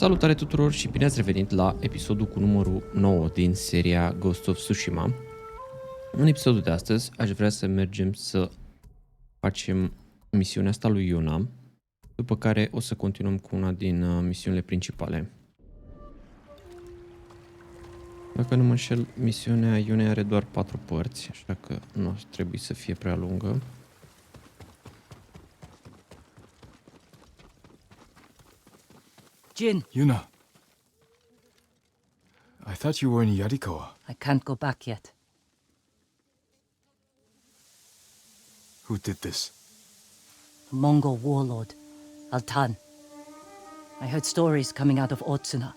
Salutare tuturor și bine ați revenit la episodul cu numărul 9 din seria Ghost of Tsushima. În episodul de astăzi aș vrea să mergem să facem misiunea asta lui Yuna, după care o să continuăm cu una din misiunile principale. Dacă nu mă înșel, misiunea Yunei are doar 4 părți, așa că nu ar trebui să fie prea lungă. Jin. Yuna. I thought you were in Yarikawa. I can't go back yet. Who did this? A Mongol warlord, Altan. I heard stories coming out of Otsuna.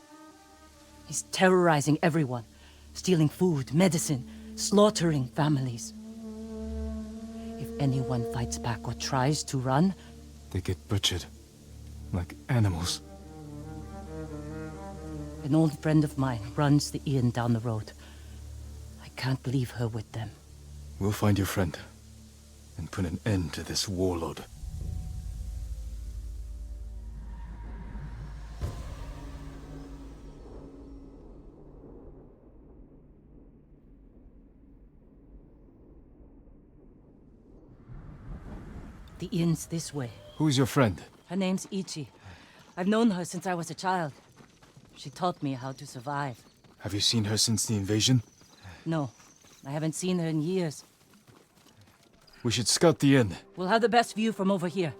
He's terrorizing everyone, stealing food, medicine, slaughtering families. If anyone fights back or tries to run, They get butchered. Like animals. an old friend of mine runs the inn down the road. I can't leave her with them. We'll find your friend. And put an end to this warlord. The inn's this way. Who's your friend? Her name's Ichi. I've known her since I was a child. She taught me how to survive. Have you seen her since the invasion? No, I haven't seen her in years. We should scout the inn. We'll have the best view from over here.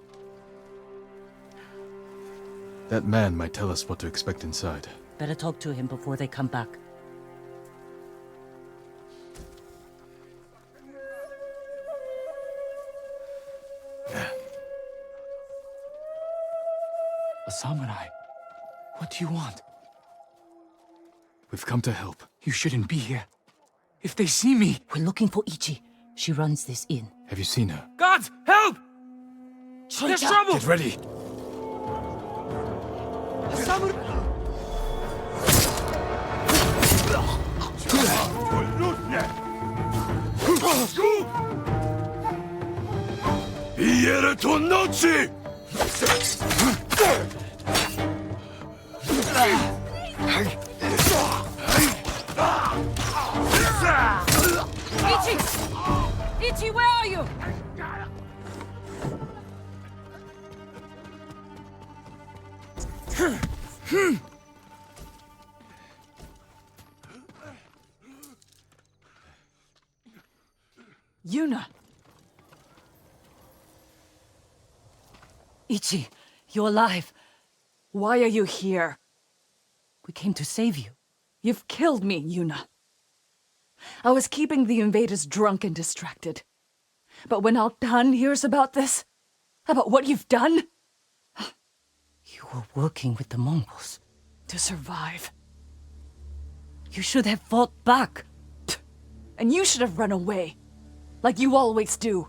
That man might tell us what to expect inside. Better talk to him before they come back. A samurai? What do you want? We've come to help. You shouldn't be here. If they see me... We're looking for Ichi. She runs this inn. Have you seen her? Gods, help! There's trouble! Get ready! A samurai! Ichi! Ichi, where are you? Yuna! Ichi, you're alive. Why are you here? We came to save you. You've killed me, Yuna. I was keeping the invaders drunk and distracted. But when Altan hears about this, about what you've done, You were working with the Mongols. to survive, You should have fought back. and you should have run away, like you always do.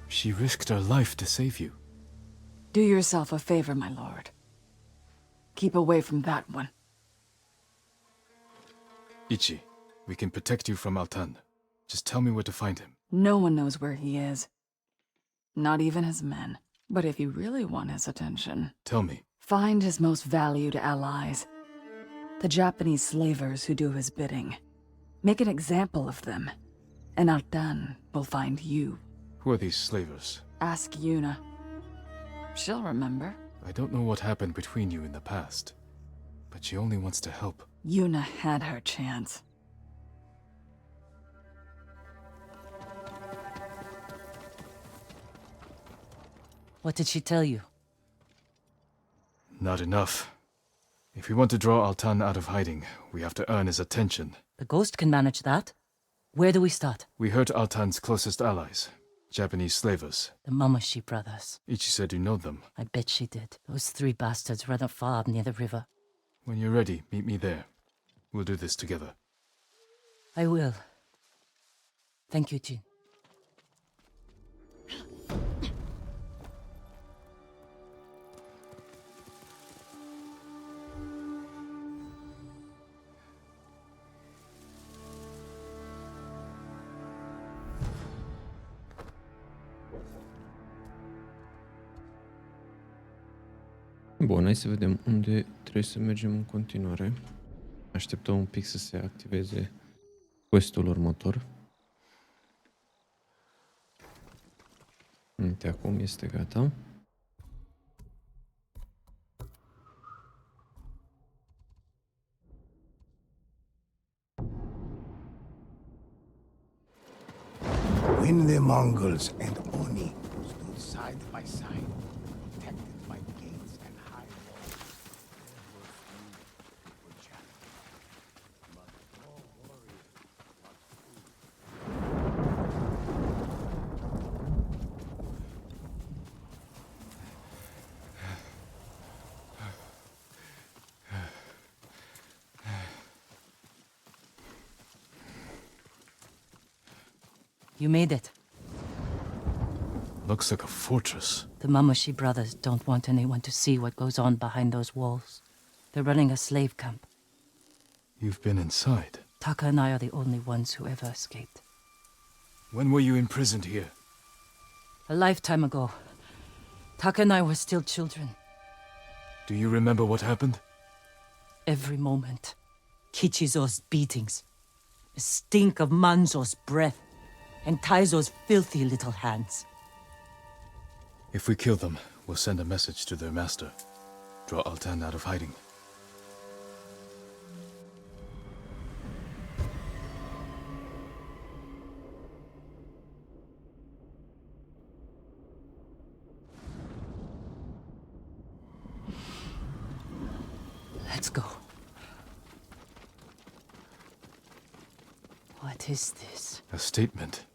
She risked her life to save you. Do yourself a favor, my lord. Keep away from that one. Ichi, we can protect you from Altan. Just tell me where to find him. No one knows where he is. Not even his men. But if you really want his attention, Tell me. find his most valued allies. The Japanese slavers who do his bidding. Make an example of them, and Altan will find you. Who are these slavers? Ask Yuna. She'll remember. I don't know what happened between you in the past. But she only wants to help. Yuna had her chance. What did she tell you? Not enough. If we want to draw Altan out of hiding, we have to earn his attention. The ghost can manage that. Where do we start? We hurt Altan's closest allies, Japanese slavers. The Mamushi brothers. Ichi said you know them. I bet she did. Those 3 bastards run a farm near the river. When you're ready, meet me there. We'll do this together. I will. Thank you, Jin. Bun, hai să vedem unde trebuie să mergem în continuare. Așteptăm un pic să se activeze questul următor. Uite, acum este gata. When the Mongols and Oni stood side by side, protected by gates and high walls, there was few who could challenge. But no warrior was fooled. You made it. Looks like a fortress. The Mamushi brothers don't want anyone to see what goes on behind those walls. They're running a slave camp. You've been inside. Taka and I are the only ones who ever escaped. When were you imprisoned here? A lifetime ago. Taka and I were still children. Do you remember what happened? Every moment. Kichizo's beatings. The stink of Manzo's breath. And Taizo's filthy little hands. If we kill them, we'll send a message to their master. Draw Altan out of hiding. Let's go. What is this? A statement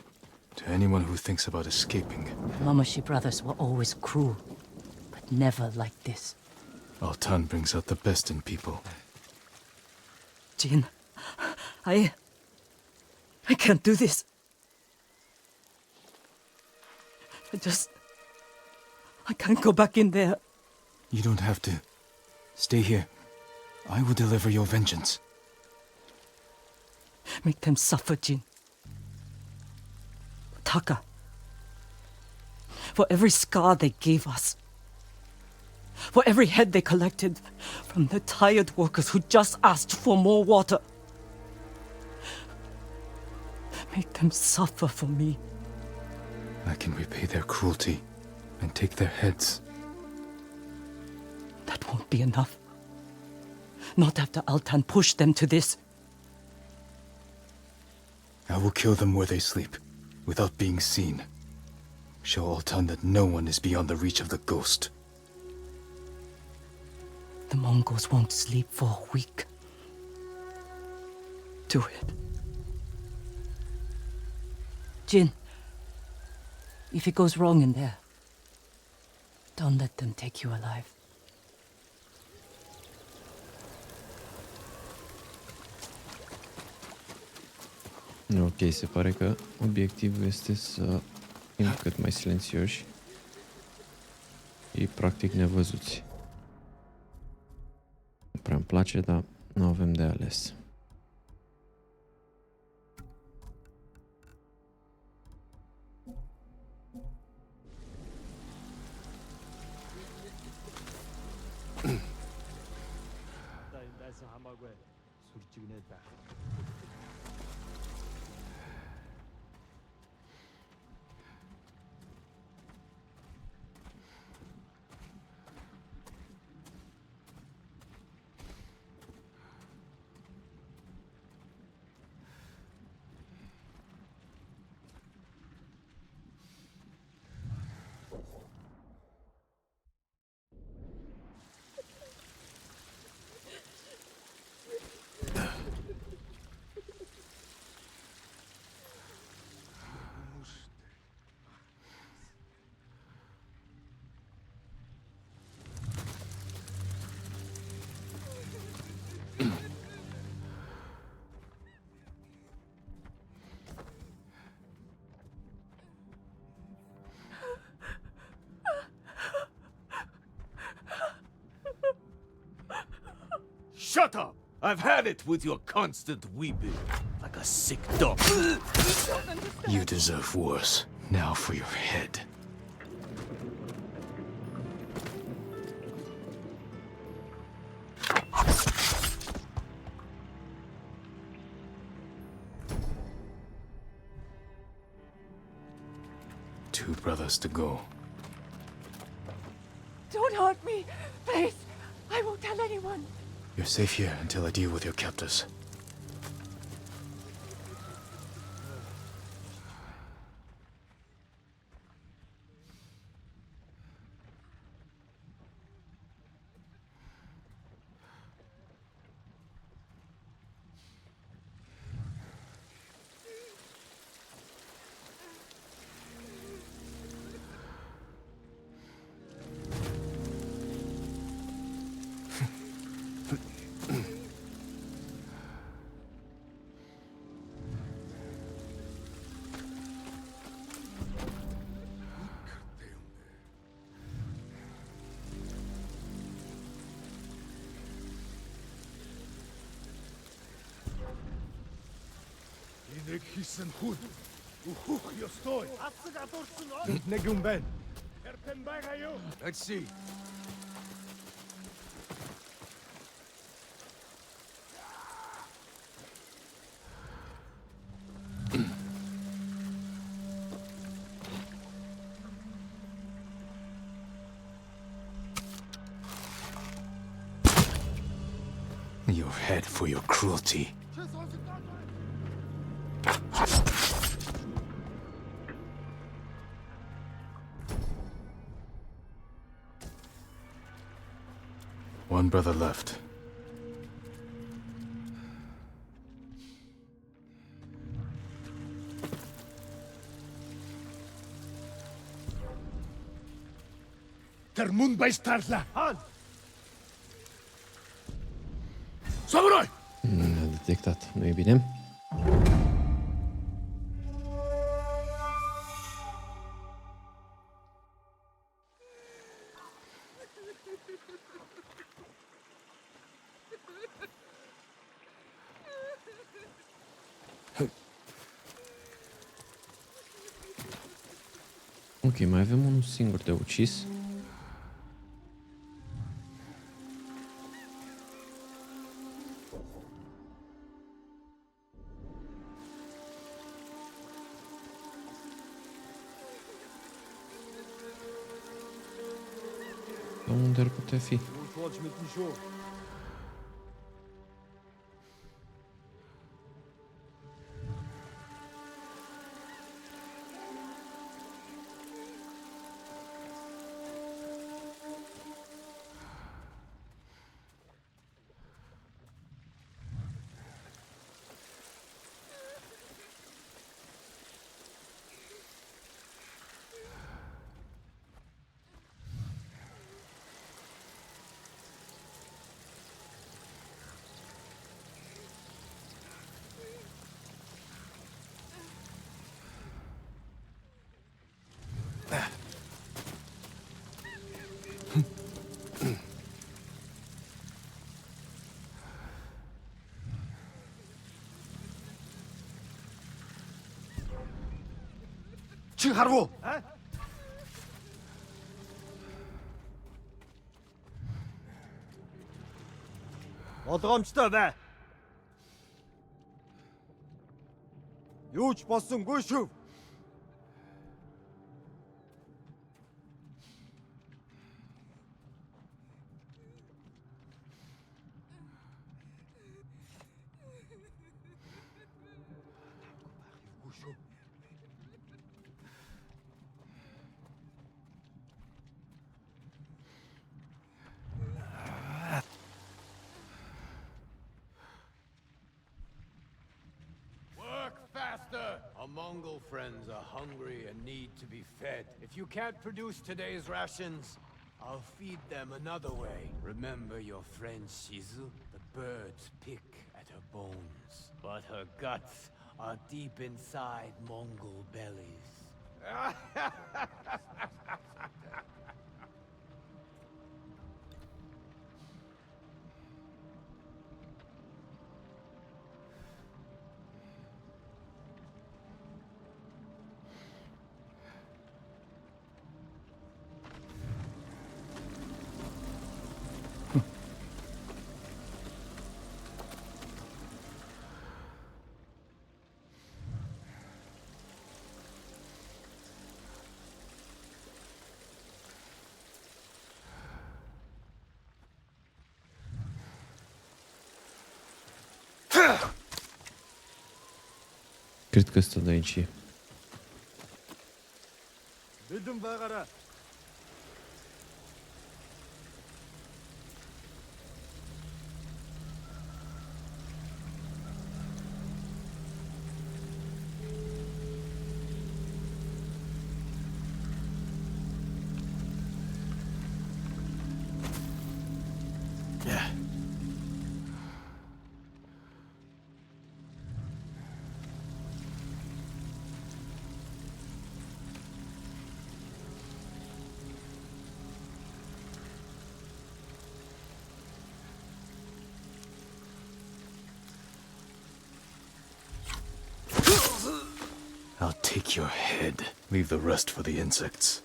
to anyone who thinks about escaping. Mamushi brothers were always cruel, but never like this. Altan brings out the best in people. Jin, I can't do this. I can't go back in there. You don't have to. Stay here. I will deliver your vengeance. Make them suffer, Jin. Taka. For every scar they gave us. For every head they collected from the tired workers who just asked for more water. Make them suffer for me. I can repay their cruelty and take their heads. That won't be enough. Not after Altan pushed them to this. I will kill them where they sleep, without being seen. Show Altan that no one is beyond the reach of the ghost. The Mongols won't sleep for a week. Do it. Jin, if it goes wrong in there, don't let them take you alive. Ok, se pare că obiectivul este să fim cât mai silențioși și practic nevăzuți. Nu prea îmi place, dar nu avem de ales. Shut up! I've had it with your constant weeping, like a sick dog. You deserve worse. Now for your head. brothers to go. Don't hurt me! Please! I won't tell anyone! You're safe here until I deal with your captors. Let's see. Your head for your cruelty. One brother left. Termun Baistarla! Samurai! Ne-a detectat, nu e bine. Ok, mai avem unul singur de ucis. Unde ar putea fi? Ce harvo? Болгоомжтой бай. Юу ч болсонгүй шүү. Our Mongol friends are hungry and need to be fed. If you can't produce today's rations, I'll feed them another way. Remember your friend Shizu? The birds pick at her bones, but her guts are deep inside Mongol bellies. Cred că stă de aici. Bildum байгаарай. I'll take your head. Leave the rest for the insects.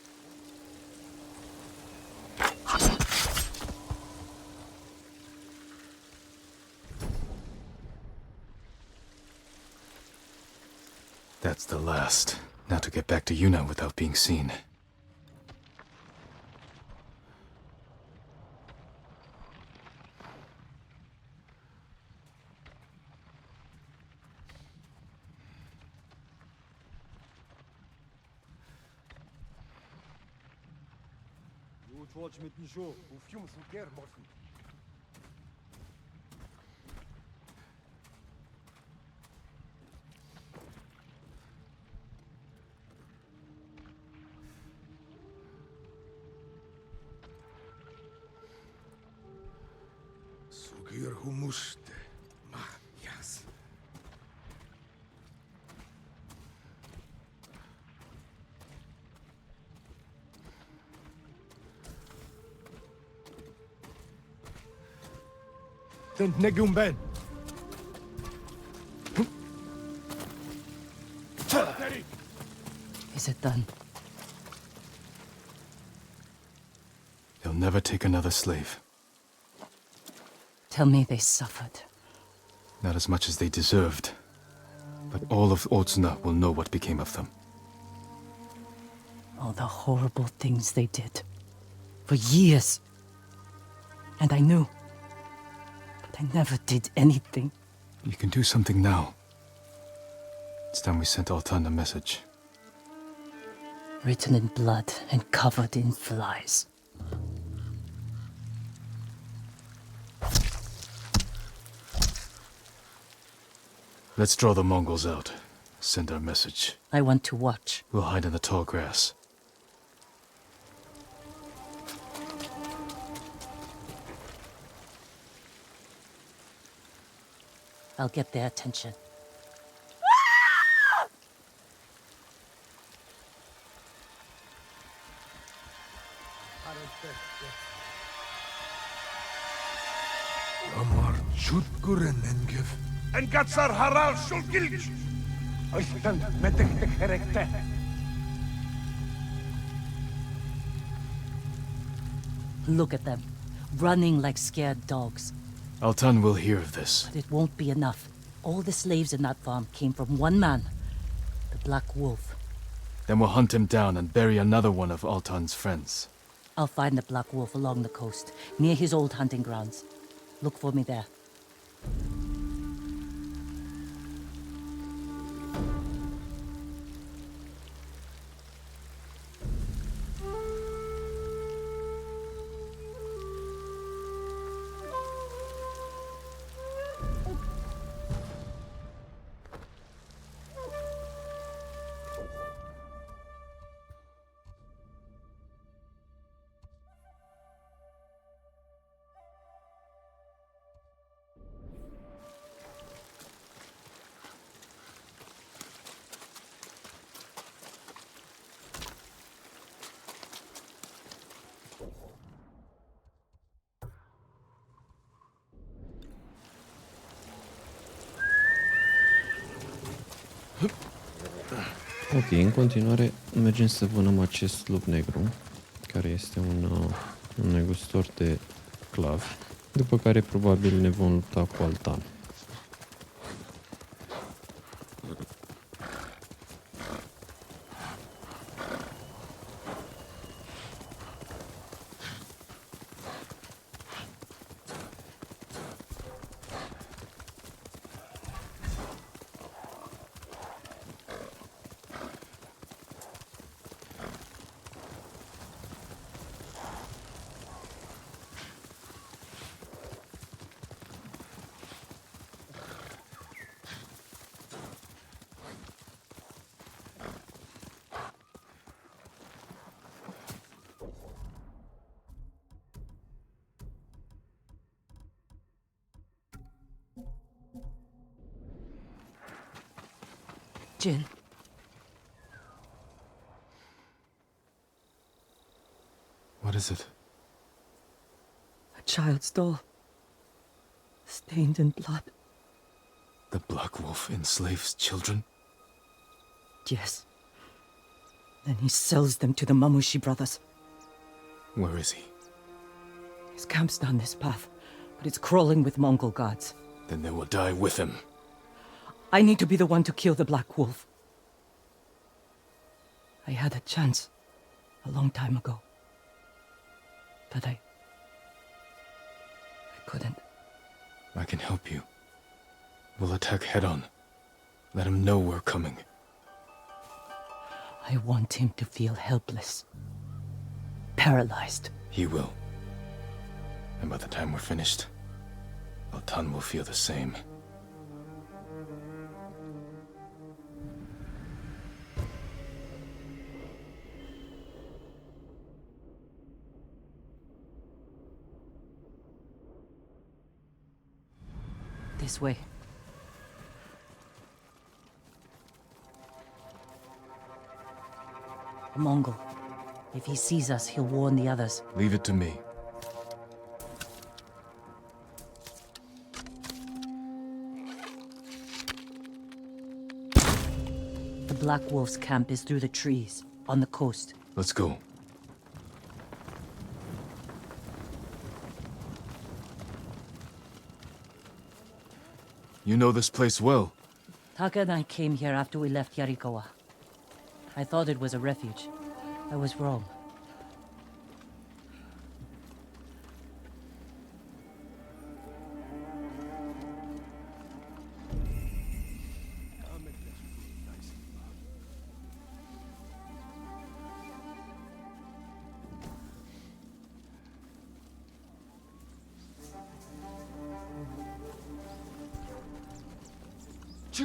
That's the last. Now to get back to Yuna without being seen. Юу ч болж мэдэн шүү. Бүх юм сүгээр болно. Сүгээр хүмүүстэй. Маа яас. Тэнд нэг юм байна. Is it done? They'll never take another slave. Tell me they suffered. Not as much as they deserved. But all of Otsuna will know what became of them. All the horrible things they did. For years. And I knew. But I never did anything. You can do something now. It's time we sent Altan a message. Written in blood and covered in flies. Let's draw the Mongols out. Send our message. I want to watch. We'll hide in the tall grass. I'll get their attention. Амар чүдгүрэн нэнгев. Engazar haral shulgilj. Ойлтон мэдэгдэх хэрэгтэй. Look at them. Running like scared dogs. Altan will hear of this. But it won't be enough. All the slaves in that farm came from one man. The Black Wolf. Then we'll hunt him down and bury another one of Altan's friends. I'll find the Black Wolf along the coast, near his old hunting grounds. Look for me there. Ok, în continuare mergem să vânăm acest lup negru, care este un negustor de clavi, după care probabil ne vom lupta cu Altan. Jin. What is it? A child's doll. Stained in blood. The Black Wolf enslaves children? Yes. Then he sells them to the Mamushi brothers. Where is he? His camp's down this path, but it's crawling with Mongol guards. Then they will die with him. I need to be the one to kill the Black Wolf. I had a chance a long time ago. But I couldn't. I can help you. We'll attack head-on. Let him know we're coming. I want him to feel helpless. Paralyzed. He will. And by the time we're finished, Altan will feel the same. This way. A Mongol. If he sees us, he'll warn the others. Leave it to me. The Black Wolf's camp is through the trees, on the coast. Let's go. You know this place well. Taka and I came here after we left Yarikawa. I thought it was a refuge. I was wrong.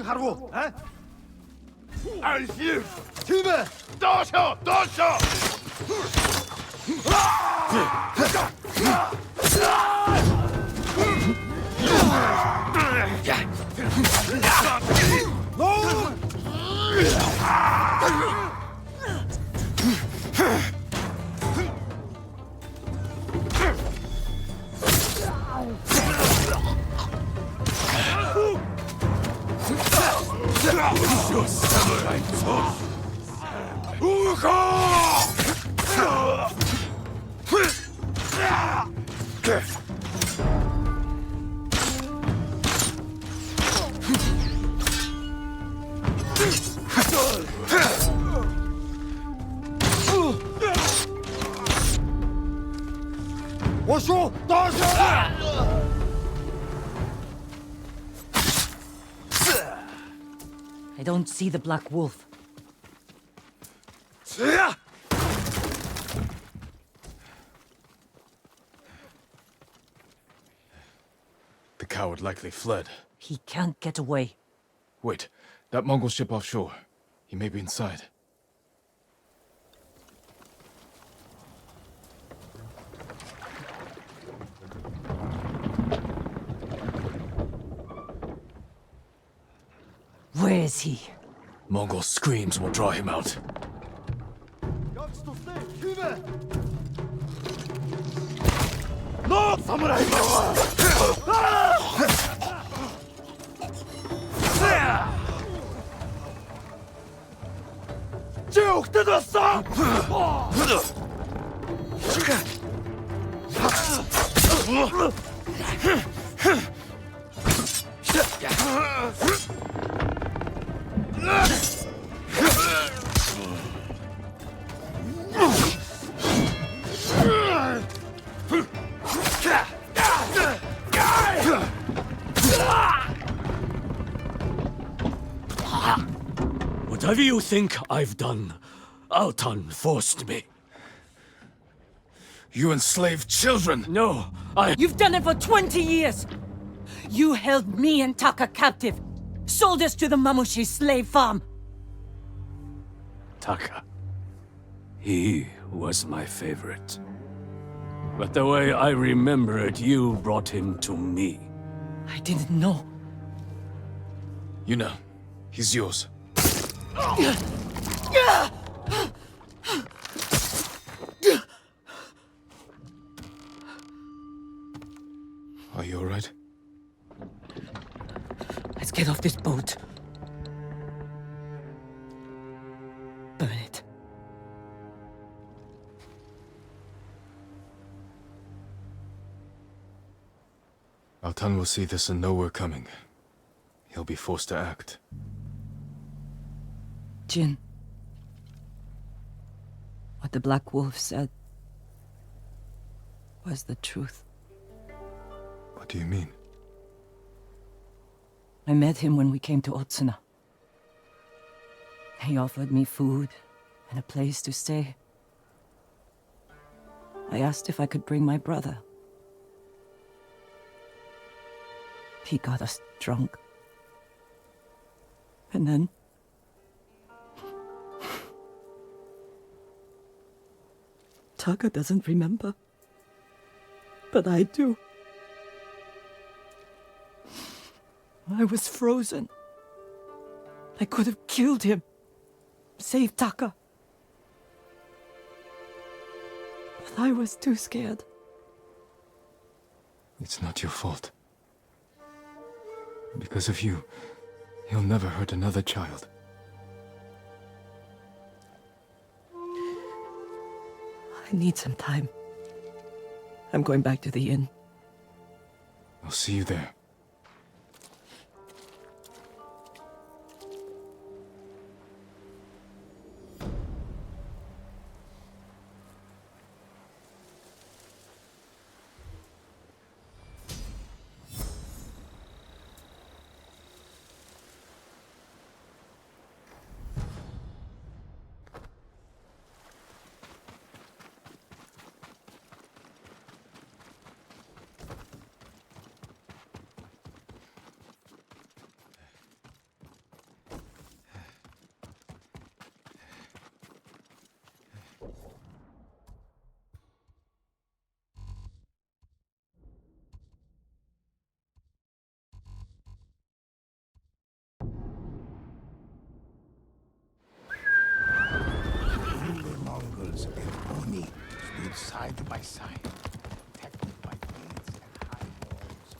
하루, 에? 알필! 팀에 도셔! 도셔! 오쇼 도쇼 I don't see the Black Wolf. The coward likely fled. He can't get away. Wait, that Mongol ship offshore. He may be inside. Where is he? Mongol screams will draw him out. 약수도 세 팀에 너 사무라이 파워 쭉 뜯었어 Whatever you think I've done, Altan forced me. You enslaved children! No, You've done it for 20 years! You held me and Taka captive, sold us to the Mamushi slave farm. Taka. He was my favorite. But the way I remember it, you brought him to me. I didn't know. You know, he's yours. Are you alright? Let's get off this boat. Burn it. Altan will see this and know we're coming. He'll be forced to act. Jin. What the Black Wolf said was the truth. What do you mean? I met him when we came to Otsuna. He offered me food and a place to stay. I asked if I could bring my brother. He got us drunk. And then... Taka doesn't remember. But I do. I was frozen. I could have killed him. Saved Taka. But I was too scared. It's not your fault. Because of you, he'll never hurt another child. I need some time. I'm going back to the inn. I'll see you there. The Mongols and Oni stood side by side, protected by gates and high walls.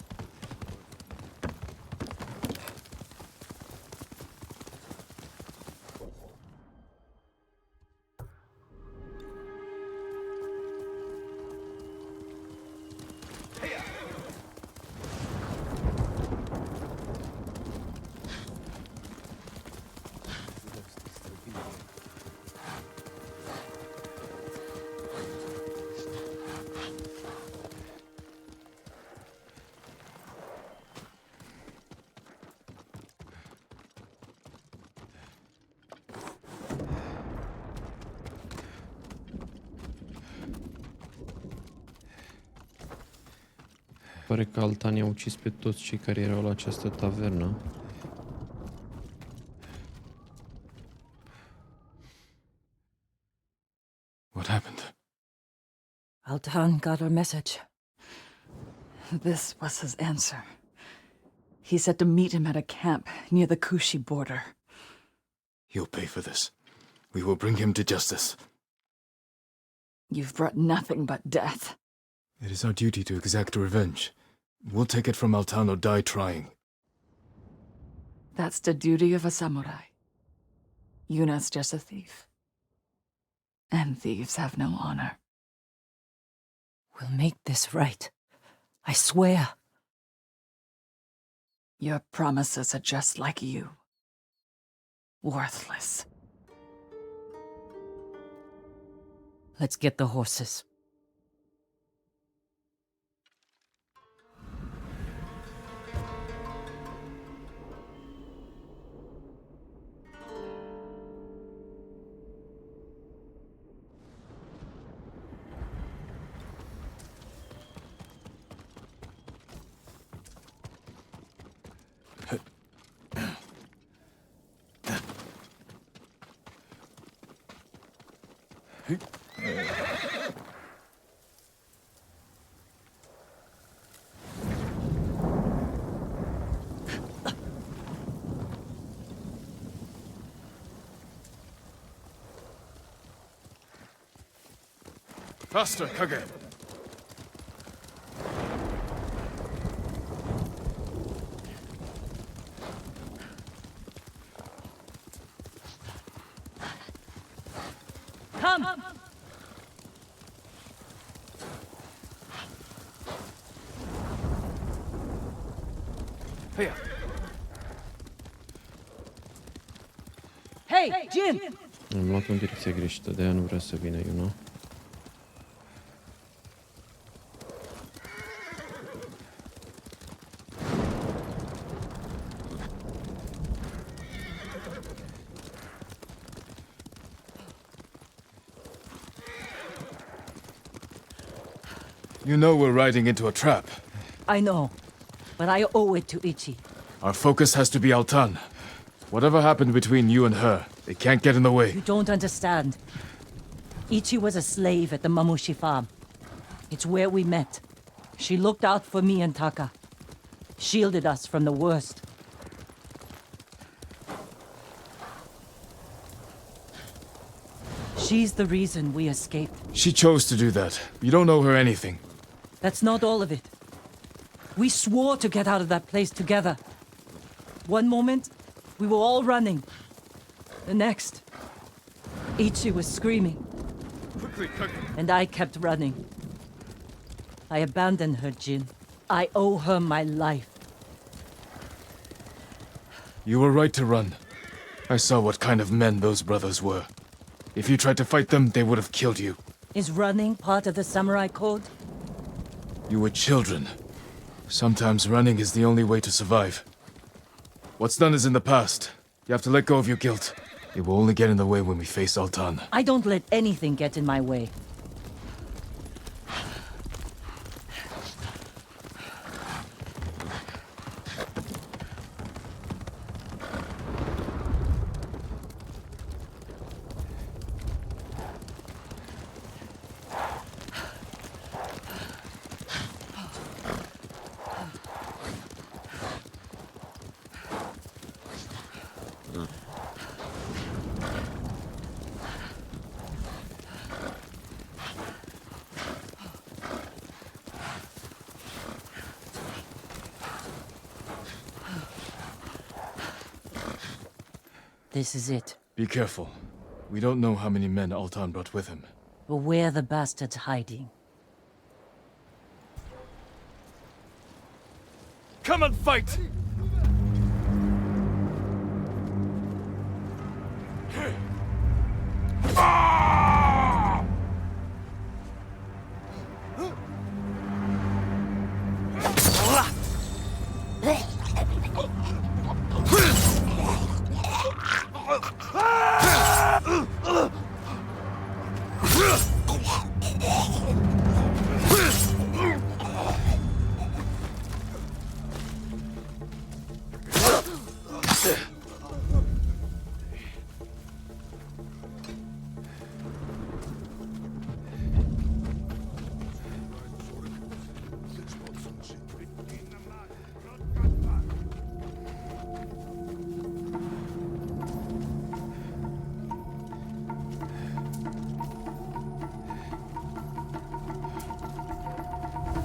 Pare că Altan i-a ucis pe toți cei care erau la această tavernă. What happened? Altan got our message. This was his answer. He said to meet him at a camp near the Kushi border. He'll pay for this. We will bring him to justice. You've brought nothing but death. It is our duty to exact revenge. We'll take it from Altan or die trying. That's the duty of a samurai. Yuna's just a thief. And thieves have no honor. We'll make this right. I swear. Your promises are just like you. Worthless. Let's get the horses. Faster, Kage. Come! Hey. Hey, Jin! Am luat în direcția greșită, de aia nu vrea să vină, you know? You know we're riding into a trap. I know, but I owe it to Ichi. Our focus has to be Altan. Whatever happened between you and her, they can't get in the way. You don't understand. Ichi was a slave at the Mamushi farm. It's where we met. She looked out for me and Taka. Shielded us from the worst. She's the reason we escaped. She chose to do that. You don't owe her anything. That's not all of it. We swore to get out of that place together. One moment, we were all running. The next, Ichi was screaming. Quickly, Kage. And I kept running. I abandoned her, Jin. I owe her my life. You were right to run. I saw what kind of men those brothers were. If you tried to fight them, they would have killed you. Is running part of the samurai code? You were children. Sometimes running is the only way to survive. What's done is in the past. You have to let go of your guilt. It will only get in the way when we face Altan. I don't let anything get in my way. This is it. Be careful. We don't know how many men Altan brought with him. But where the bastard's hiding. Come and fight!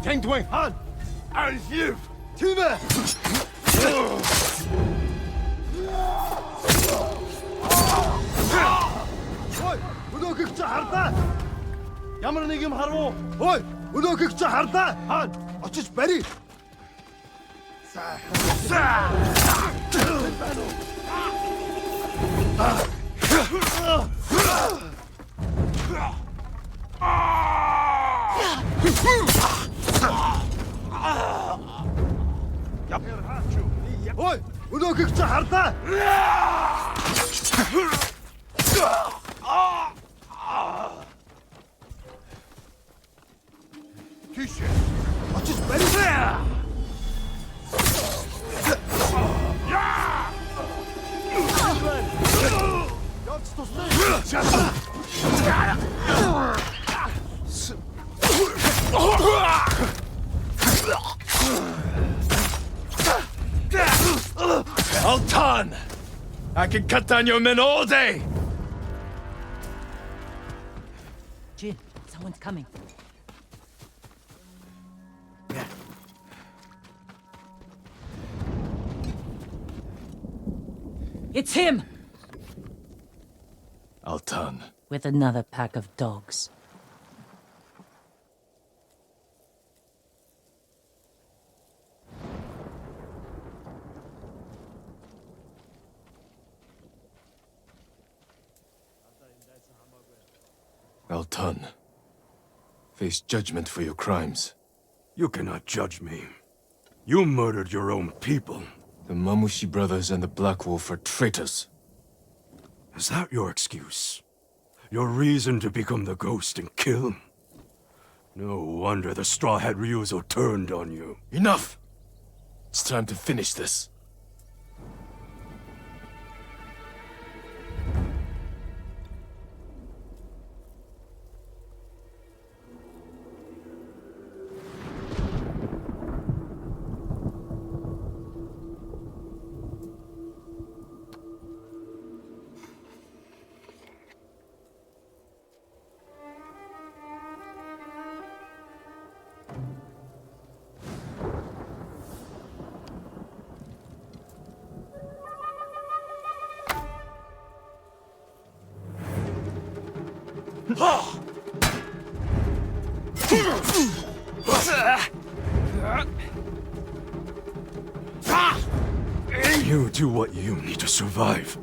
Tengdwing, Han! Alf! Time! Ой, өдөөгч хардаа. Ямар нэг юм харав уу? Ой, өдөөгч хардаа. Han, очиж барь. Ой, өдөөгч хардаа. Тийш. Очиж барь. Явц тустай. Altan! I can cut down your men all day! Jin, someone's coming. It's him! Altan. With another pack of dogs. Altan. Face judgment for your crimes. You cannot judge me. You murdered your own people. The Mamushi brothers and the Black Wolf are traitors. Is that your excuse? Your reason to become the ghost and kill? No wonder the Straw Hat Ryuzo turned on you. Enough! It's time to finish this. You do what you need to survive.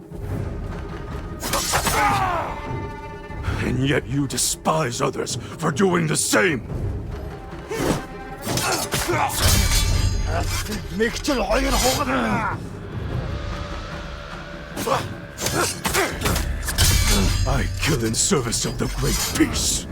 And yet you despise others for doing the same. I kill in service of the Great Peace.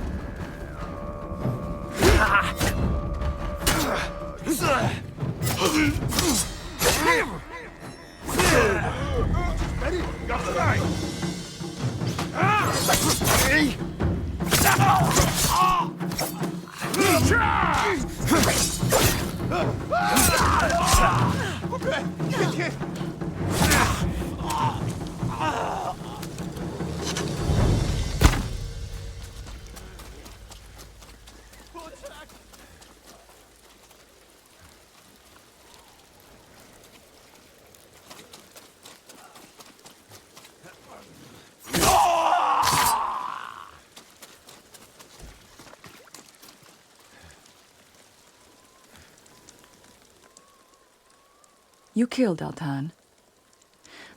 You killed Altan.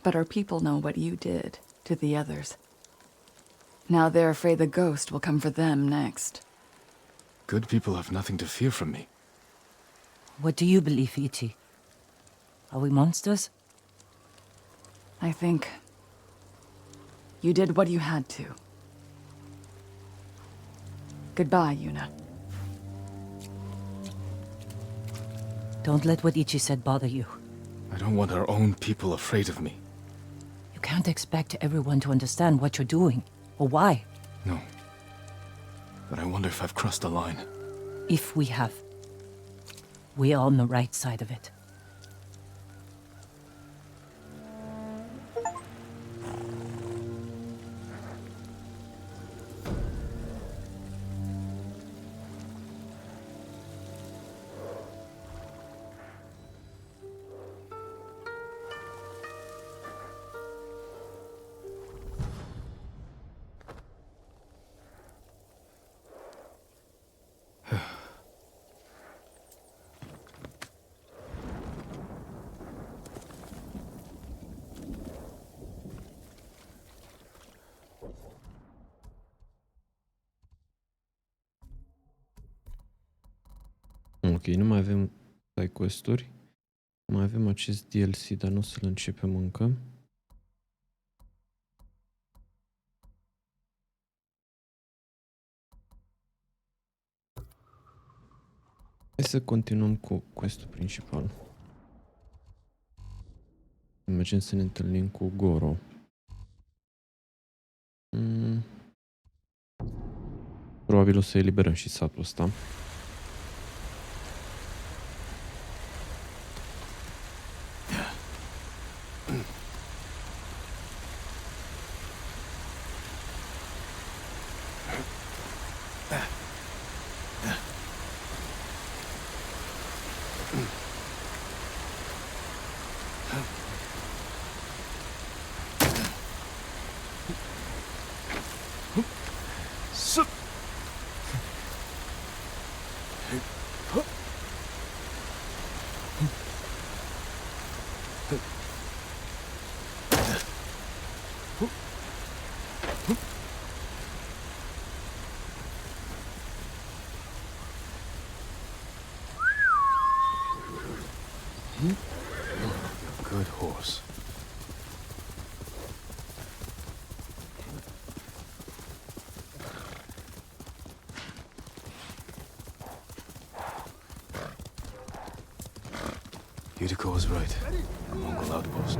But our people know what you did to the others. Now they're afraid the ghost will come for them next. Good people have nothing to fear from me. What do you believe, Ichi? Are we monsters? I think you did what you had to. Goodbye, Yuna. Don't let what Ichi said bother you. I don't want our own people afraid of me. You can't expect everyone to understand what you're doing, or why. No. But I wonder if I've crossed a line. If we have. We're on the right side of it. Ok, nu mai avem side quest-uri. Mai avem acest DLC, dar nu o să-l începem încă. Hai să continuăm cu quest-ul principal. Mergem să ne întâlnim cu Goro. Probabil o să eliberăm și satul ăsta. Good horse. Yuriko was right. A Mongol outpost.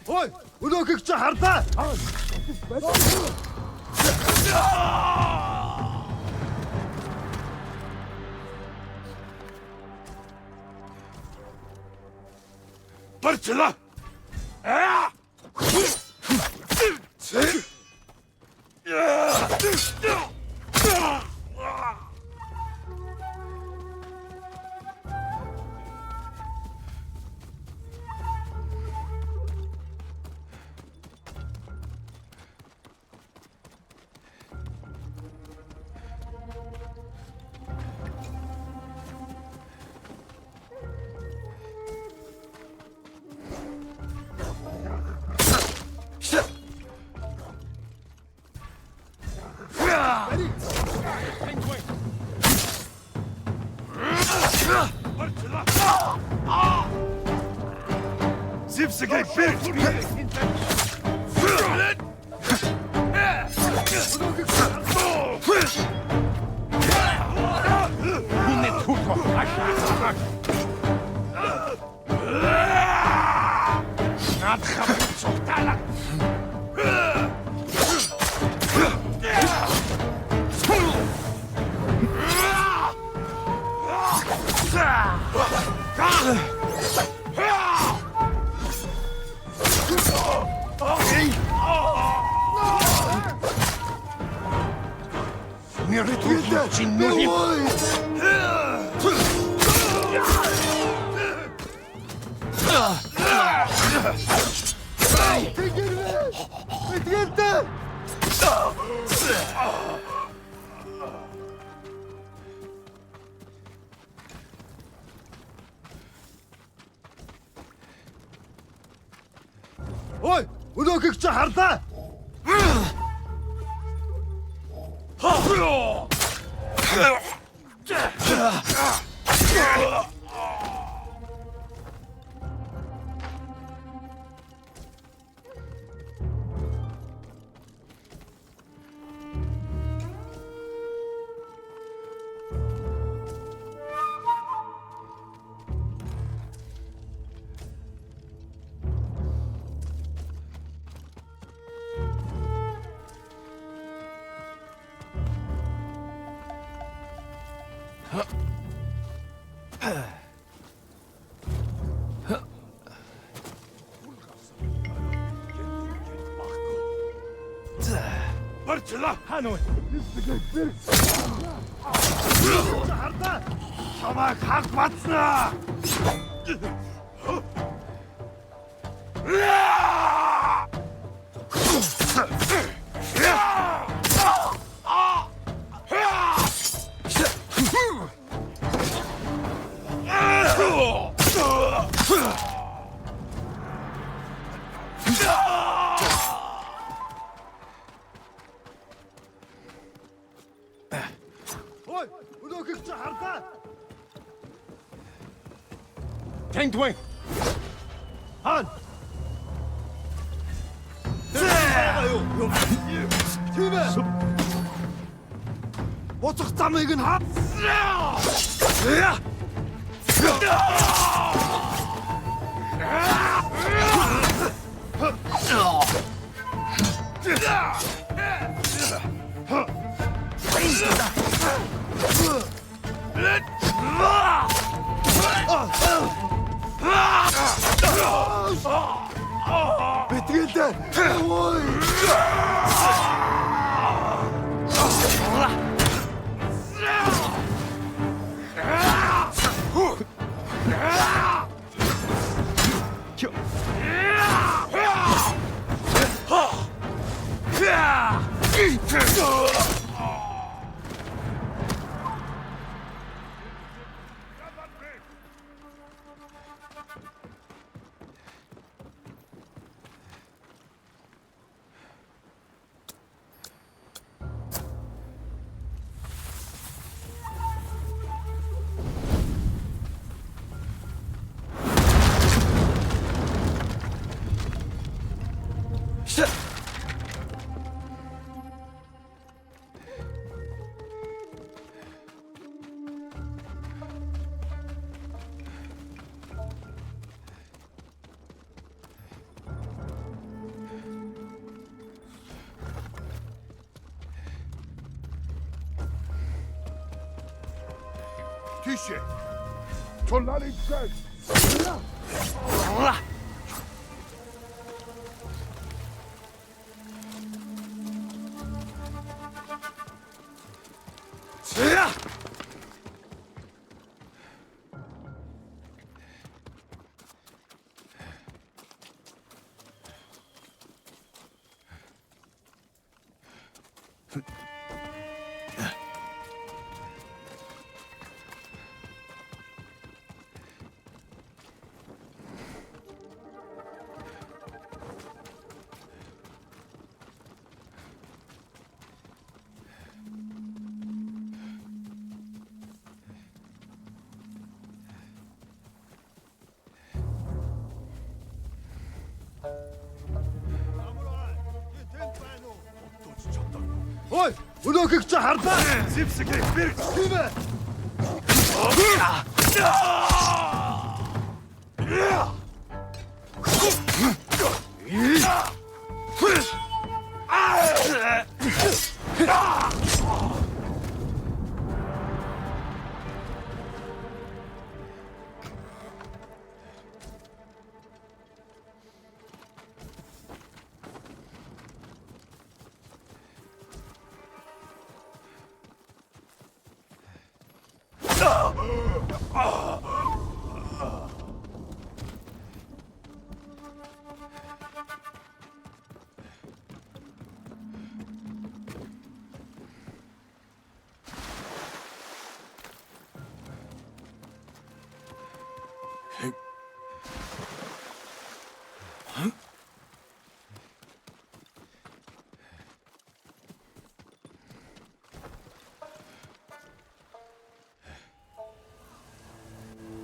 Ой! Өнөөхийг чи хардаа! Барчла! Jin Sakai, Ой! Өнөөхийг чи хардаа! Барчла! Хануу! Хардаа! Чамайг хаг бацнаа! Ой! Өнөөхийг чи хардаа! Тэнгдвэн! Хан! Тийм ээ! Буцах замыг нь хаа. Бэтгэлээ. Ой. Тише! Чулали чек! Ой, өнөөхийг чи харлаа. Зевсгээ бэрх тийм ээ.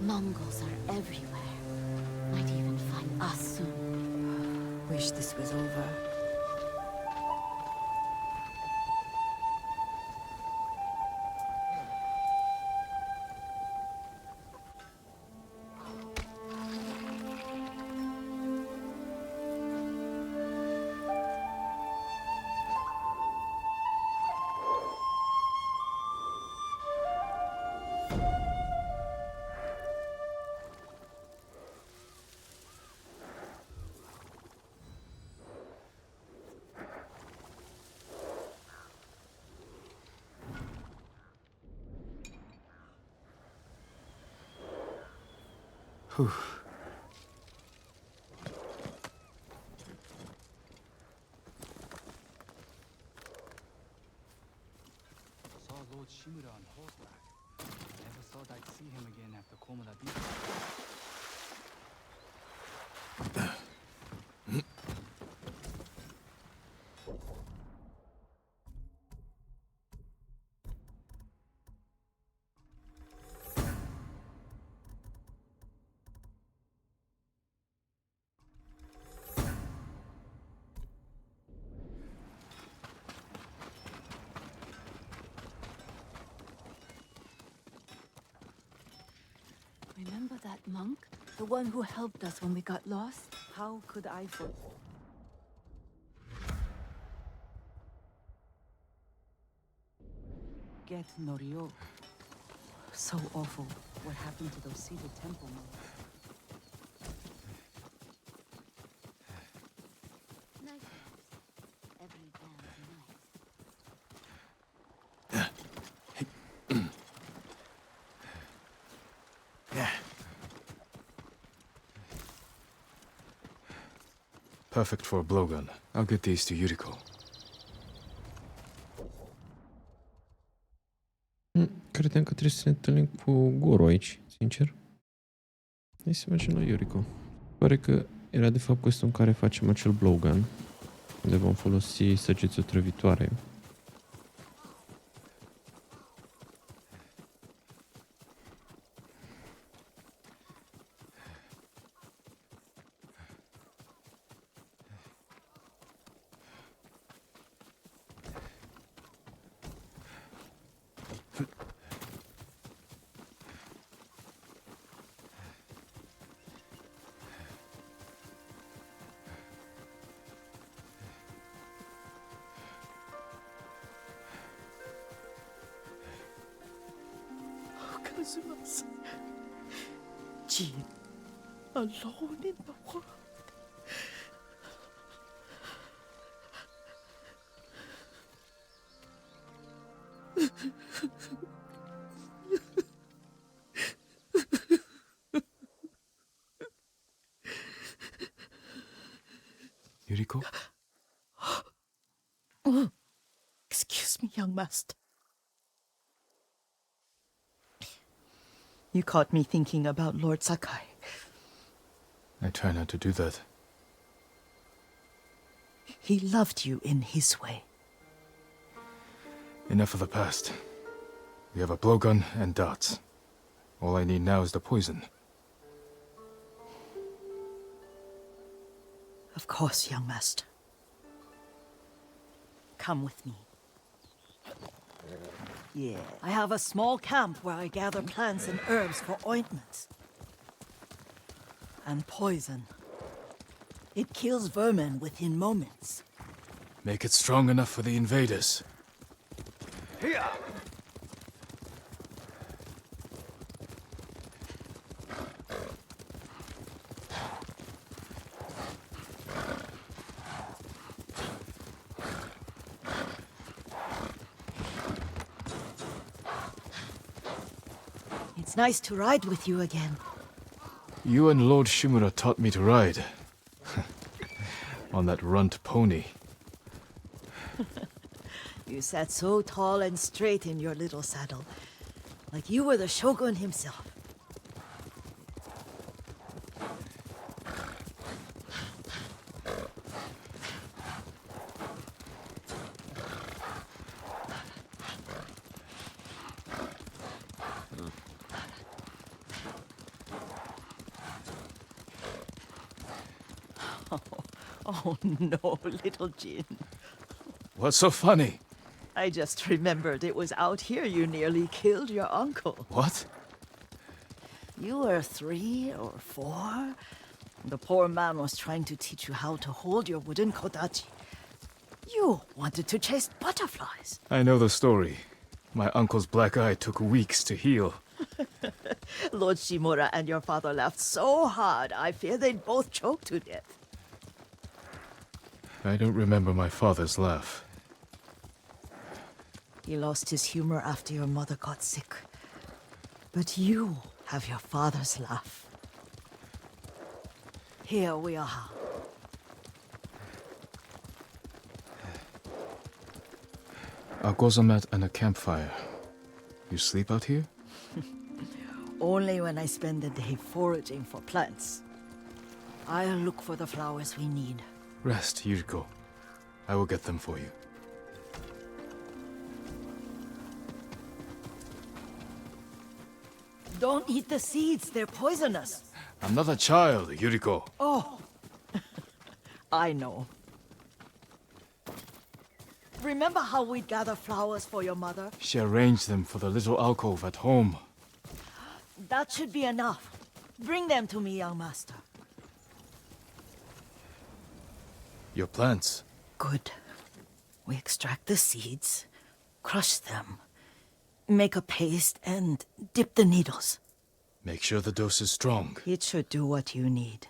Mongols are everywhere. Might even find us soon. Wish this was over. Whew. Saw Lord Shimura on horseback. Never thought I'd see him again after Komoda beat. monk? The one who helped us when we got lost? How could I forget? Get Norio. So awful. What happened to those seated temple monks? Nice moves. Every damn night. Perfect for a blowgun. I'll get these to Yuriko. Credeam că trebuie să ne întâlnim cu Goro aici, sincer. Hai să mergem la Yuriko. Pare că era de fapt questul în care facem acel blowgun, unde vom folosi săgeți otrăvitoare. Jin, alone in the world. Yuriko? Excuse me, young master. You caught me thinking about Lord Sakai. I try not to do that. He loved you in his way. Enough of the past. We have a blowgun and darts. All I need now is the poison. Of course, young master. Come with me. Yeah, I have a small camp where I gather plants and herbs for ointments. And poison. It kills vermin within moments. Make it strong enough for the invaders. Here! It's nice to ride with you again. You and Lord Shimura taught me to ride. On that runt pony. You sat so tall and straight in your little saddle, like you were the shogun himself. Oh no, little Jin. What's so funny? I just remembered it was out here you nearly killed your uncle. What? You were 3 or 4. The poor man was trying to teach you how to hold your wooden kodachi. You wanted to chase butterflies. I know the story. My uncle's black eye took weeks to heal. Lord Shimura and your father laughed so hard, I fear they'd both choke to death. I don't remember my father's laugh. He lost his humor after your mother got sick. But you have your father's laugh. Here we are. A gozamat and a campfire. You sleep out here? Only when I spend the day foraging for plants. I'll look for the flowers we need. Rest, Yuriko. I will get them for you. Don't eat the seeds, they're poisonous. I'm not a child, Yuriko. Oh, I know. Remember how we'd gather flowers for your mother? She arranged them for the little alcove at home. That should be enough. Bring them to me, young master. Your plants. Good. We extract the seeds, crush them, make a paste, and dip the needles. Make sure the dose is strong. It should do what you need.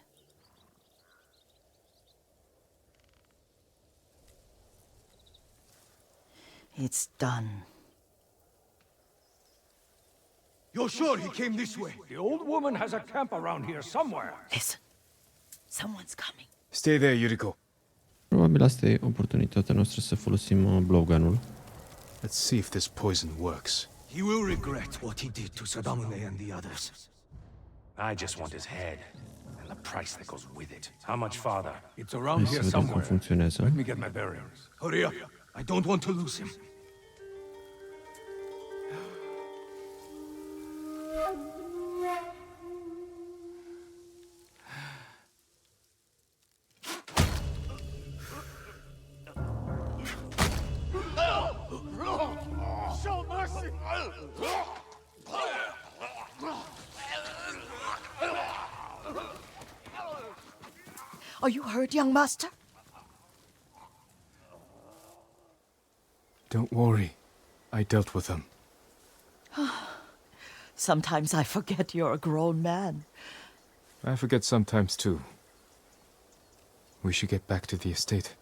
It's done. You're sure he came this way? The old woman has a camp around here somewhere. Listen. Someone's coming. Stay there, Yuriko. Probabil asta e oportunitatea noastră să folosim blowgun-ul. Let's see if this poison works. He will regret what he did to Sadamune and the others. I just want his head, and the price that goes with it. How much farther? It's around Hai here să vedem cum somewhere. funcționează. Let me get my bearings. Hurry up. I don't want to lose him. Show mercy! Are you hurt, young master? Don't worry. I dealt with them. Sometimes I forget you're a grown man. I forget sometimes too. We should get back to the estate.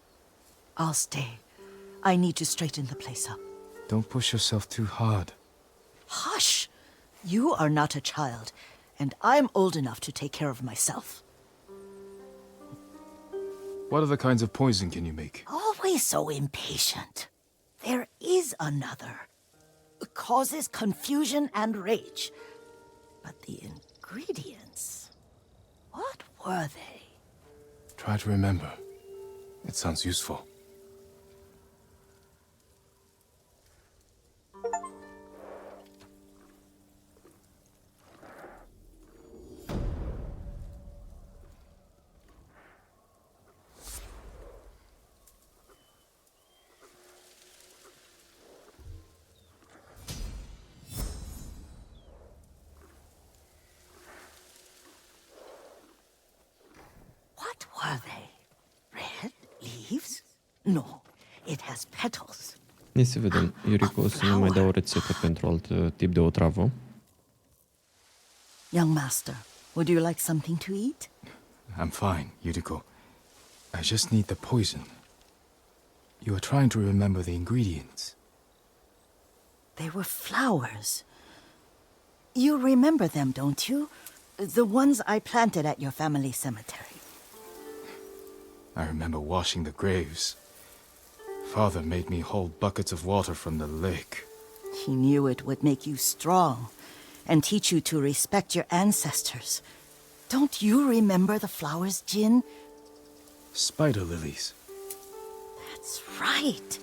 I'll stay. I need to straighten the place up. Don't push yourself too hard. Hush! You are not a child, and I'm old enough to take care of myself. What other kinds of poison can you make? Always so impatient. There is another. It causes confusion and rage. But the ingredients... what were they? Try to remember. It sounds useful. What were they? Red leaves? No, it has petals. Hai să vedem. Yuriko o să ne mai dea o rețetă pentru alt tip de otravă. Young master, would you like something to eat? I'm fine, Yuriko. I just need the poison. You are trying to remember the ingredients. They were flowers. You remember them, don't you? The ones I planted at your family cemetery. I remember washing the graves. Father made me hold buckets of water from the lake. He knew it would make you strong and teach you to respect your ancestors. Don't you remember the flowers, Jin? Spider lilies. That's right.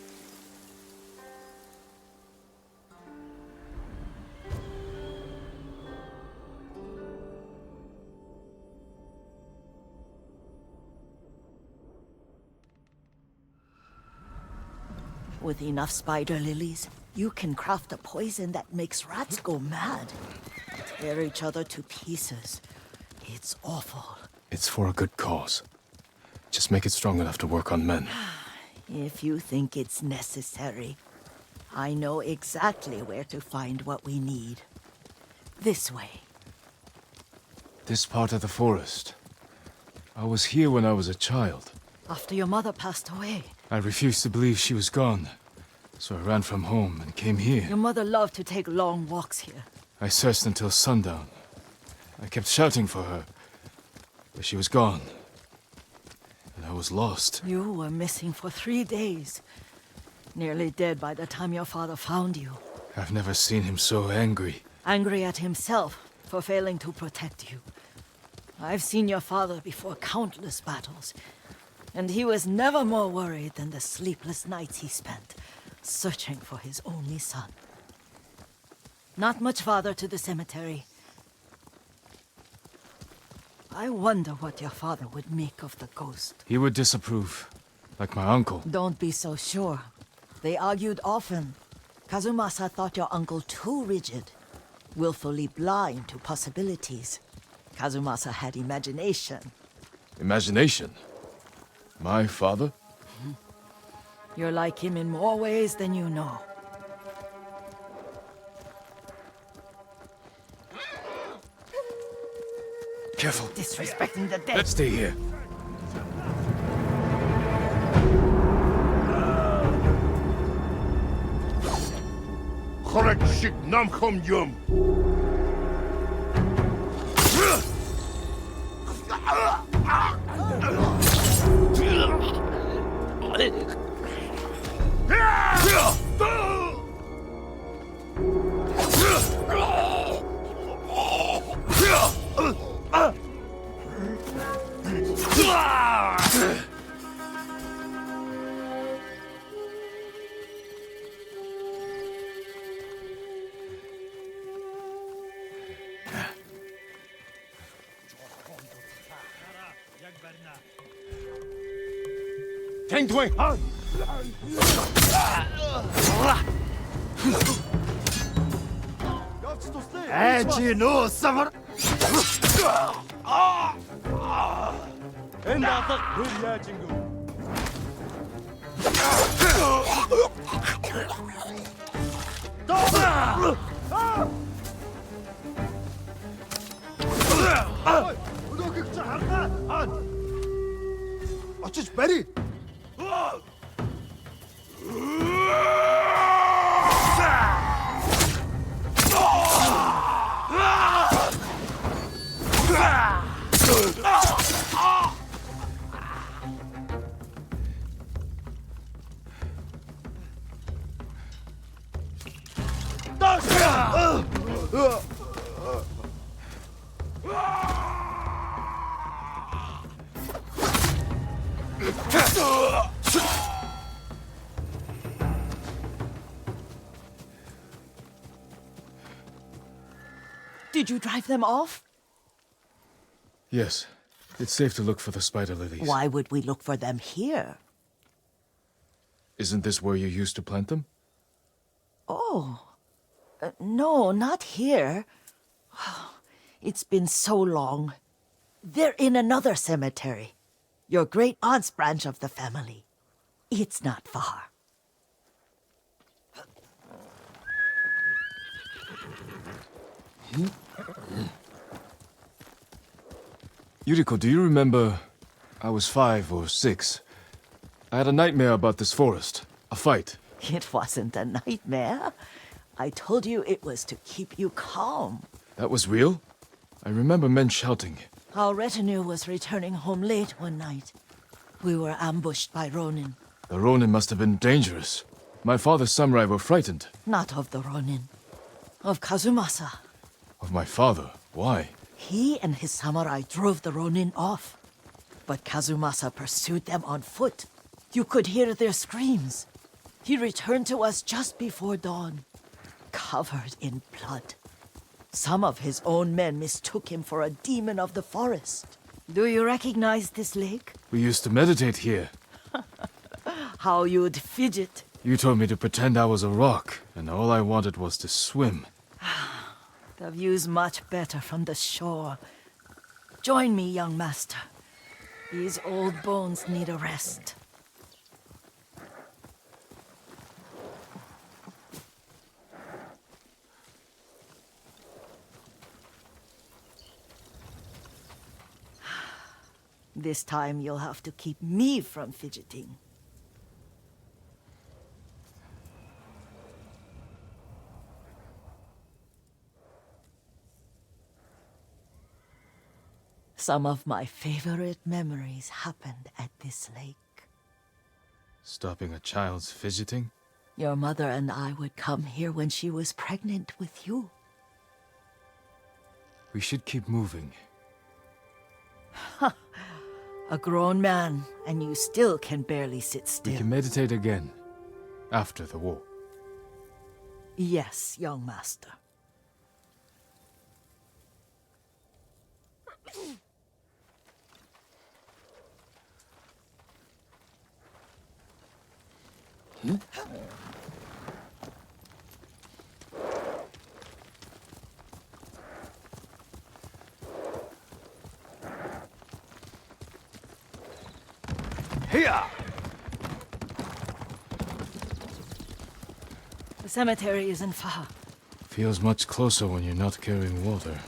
With enough spider lilies, you can craft a poison that makes rats go mad. Tear each other to pieces. It's awful. It's for a good cause. Just make it strong enough to work on men. If you think it's necessary, I know exactly where to find what we need. This way. This part of the forest. I was here when I was a child. After your mother passed away. I refused to believe she was gone, so I ran from home and came here. Your mother loved to take long walks here. I searched until sundown. I kept shouting for her, but she was gone. And I was lost. You were missing for 3 days. Nearly dead by the time your father found you. I've never seen him so angry. Angry at himself for failing to protect you. I've seen your father before countless battles, and he was never more worried than the sleepless nights he spent searching for his only son. Not much farther to the cemetery. I wonder what your father would make of the ghost. He would disapprove, like my uncle. Don't be so sure. They argued often. Kazumasa thought your uncle too rigid, willfully blind to possibilities. Kazumasa had imagination. Imagination? My father? You're like him in more ways than you know. Careful. Disrespecting the dead. Let's stay here. Correct shik nam khom yum. Tang Twing! Эчи нөө самар. Энэ дадаг хөл яаж ингэв? Өдөөг чи хардаа. Очиж барь. Did you drive them off? Yes. It's safe to look for the spider lilies. Why would we look for them here? Isn't this where you used to plant them? Oh. No, not here. It's been so long. They're in another cemetery. Your great-aunt's branch of the family. It's not far. Yuriko, do you remember... I was 5 or 6. I had a nightmare about this forest. A fight. It wasn't a nightmare. I told you it was to keep you calm. That was real? I remember men shouting. Our retinue was returning home late one night. We were ambushed by Ronin. The Ronin must have been dangerous. My father's samurai were frightened. Not of the Ronin. Of Kazumasa. Of my father? Why? He and his samurai drove the Ronin off. But Kazumasa pursued them on foot. You could hear their screams. He returned to us just before dawn, covered in blood. Some of his own men mistook him for a demon of the forest. Do you recognize this lake? We used to meditate here. How you'd fidget. You told me to pretend I was a rock, and all I wanted was to swim. The view's much better from the shore. Join me, young master. These old bones need a rest. This time you'll have to keep me from fidgeting. Some of my favorite memories happened at this lake. Stopping a child's fidgeting? Your mother and I would come here when she was pregnant with you. We should keep moving. A grown man, and you still can barely sit still. We can meditate again. After the war. Yes, young master. The cemetery isn't far. Feels much closer when you're not carrying water.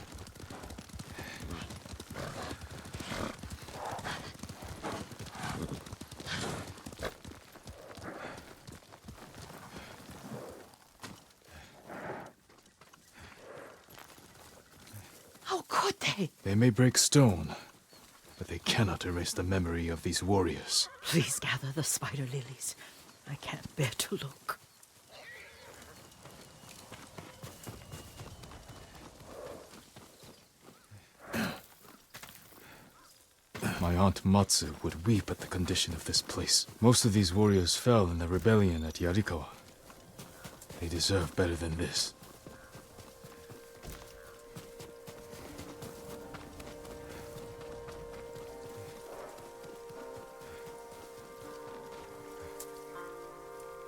How could they? They may break stone, but they cannot erase the memory of these warriors. Please gather the spider lilies. I can't bear to look. My aunt Matsu would weep at the condition of this place. Most of these warriors fell in the rebellion at Yarikawa. They deserve better than this.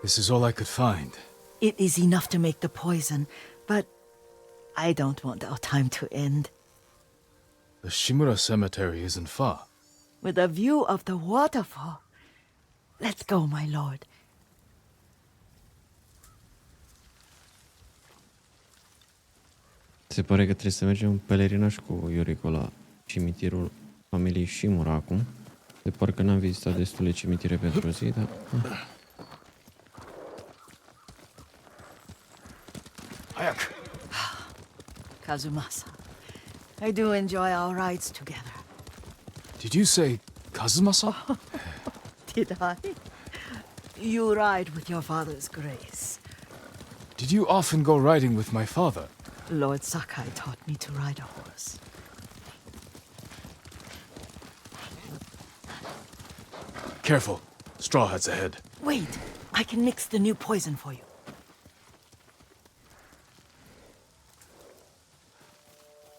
This is all I could find. It is enough to make the poison, but I don't want our time to end. The Shimura Cemetery isn't far. With a view of the waterfall. Let's go, my lord. Se pare că trebuie să mergem în pelerinaj cu Yoriko la cimitirul familiei Shimura acum. Se pare că n-am vizitat destule cimitire pentru o zi, dar... Kazumasa, I do enjoy our rides together. Did you say Kazumasa? Did I? You ride with your father's grace. Did you often go riding with my father? Lord Sakai taught me to ride a horse. Careful. Straw Hat's ahead. Wait, I can mix the new poison for you.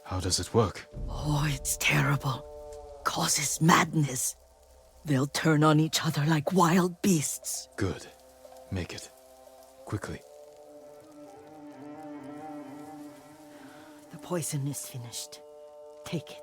How does it work? Oh, it's terrible. Causes madness. They'll turn on each other like wild beasts. Good. Make it. Quickly. The poison is finished. Take it.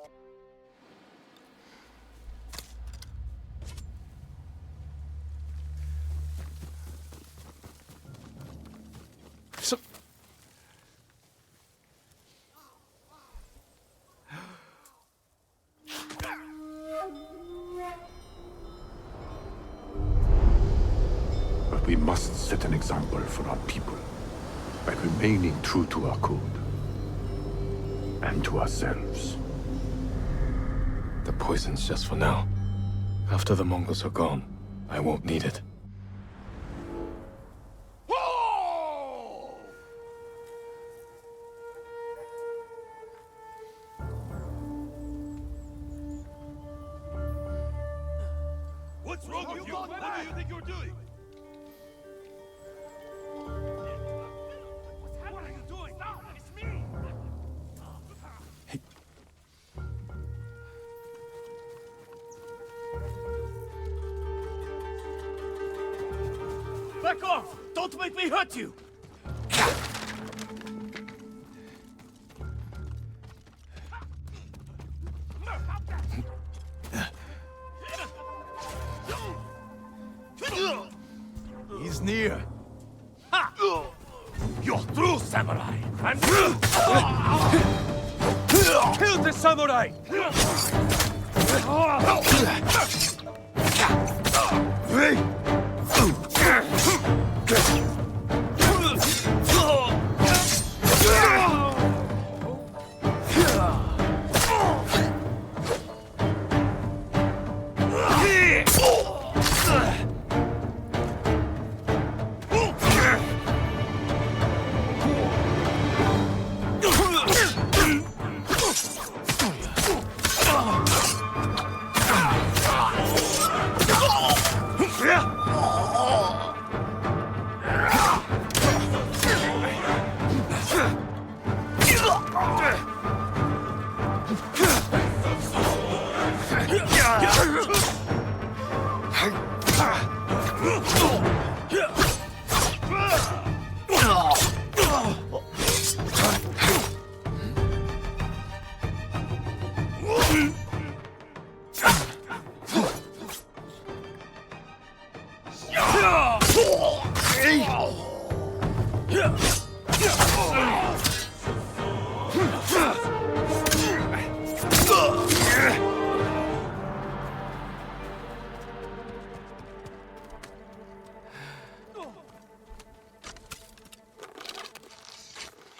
But we must set an example for our people by remaining true to our code and to ourselves. The poison's just for now. After the Mongols are gone, I won't need it. What's wrong with you? What do you think you're doing? What are you doing? Stop! It's me! Back off! Don't make me hurt you! He's near. Ha! You're through, samurai! And kill the samurai!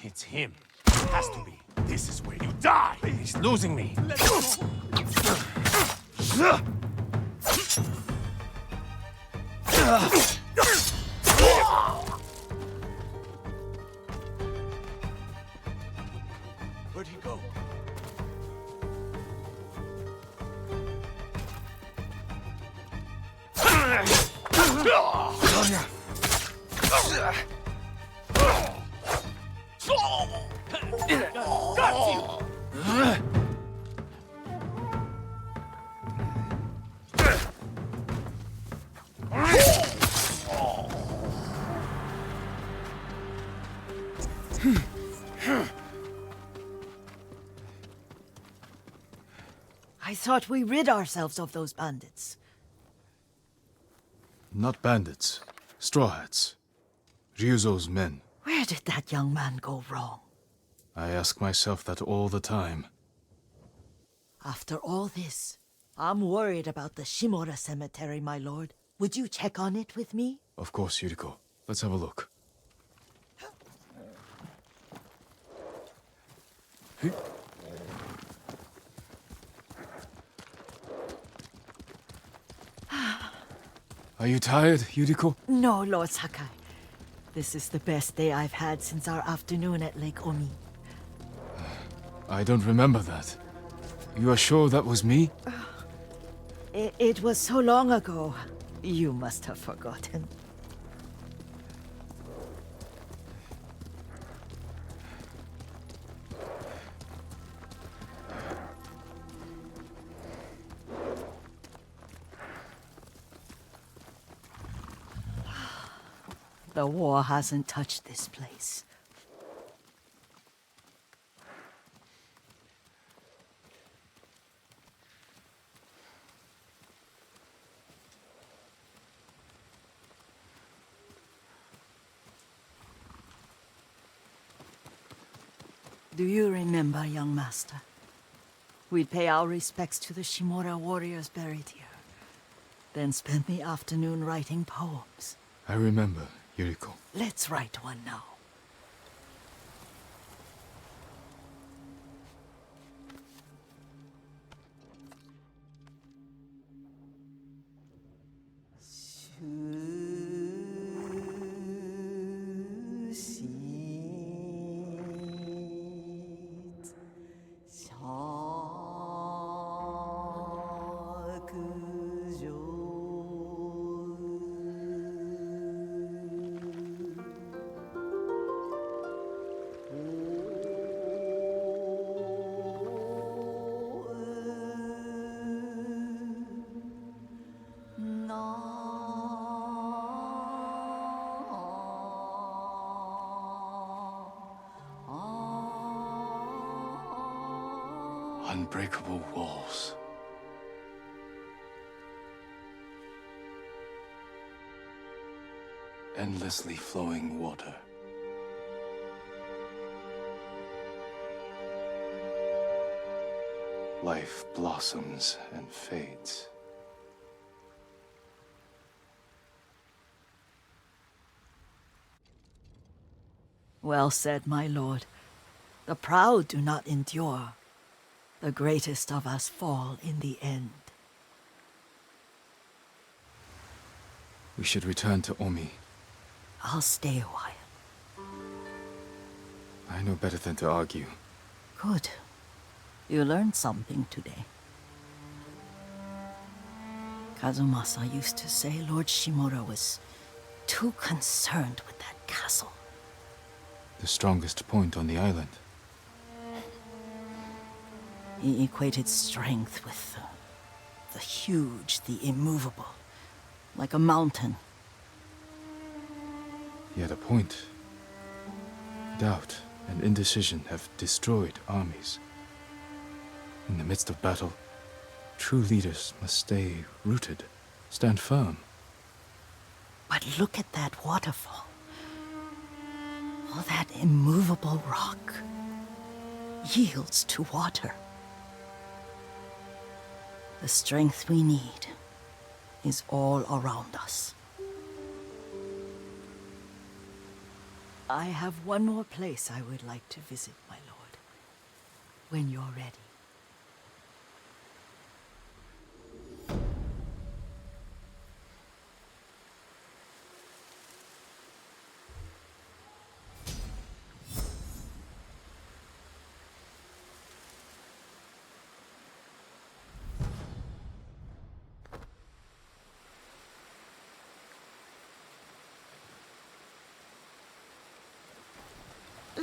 It's him. It has to be. This is where you die. He's losing me. Where'd he go? Got you! I thought we rid ourselves of those bandits. Not bandits. Straw Hats. Ryuzo's men. Where did that young man go wrong? I ask myself that all the time. After all this, I'm worried about the Shimura cemetery, my lord. Would you check on it with me? Of course, Yuriko. Let's have a look. Are you tired, Yuriko? No, Lord Sakai. This is the best day I've had since our afternoon at Lake Omi. I don't remember that. You are sure that was me? It was so long ago. You must have forgotten. The war hasn't touched this place. Do you remember, young master? We'd pay our respects to the Shimura warriors buried here, then spend the afternoon writing poems. I remember, Yuriko. Let's write one now. Unbreakable walls. Endlessly flowing water. Life blossoms and fades. Well said, my lord. The proud do not endure. The greatest of us fall in the end. We should return to Omi. I'll stay a while. I know better than to argue. Good. You learned something today. Kazumasa used to say Lord Shimura was too concerned with that castle. The strongest point on the island. He equated strength with the huge, the immovable, like a mountain. He had a point. Doubt and indecision have destroyed armies. In the midst of battle, true leaders must stay rooted, stand firm. But look at that waterfall. All that immovable rock yields to water. The strength we need is all around us. I have one more place I would like to visit, my lord. When you're ready.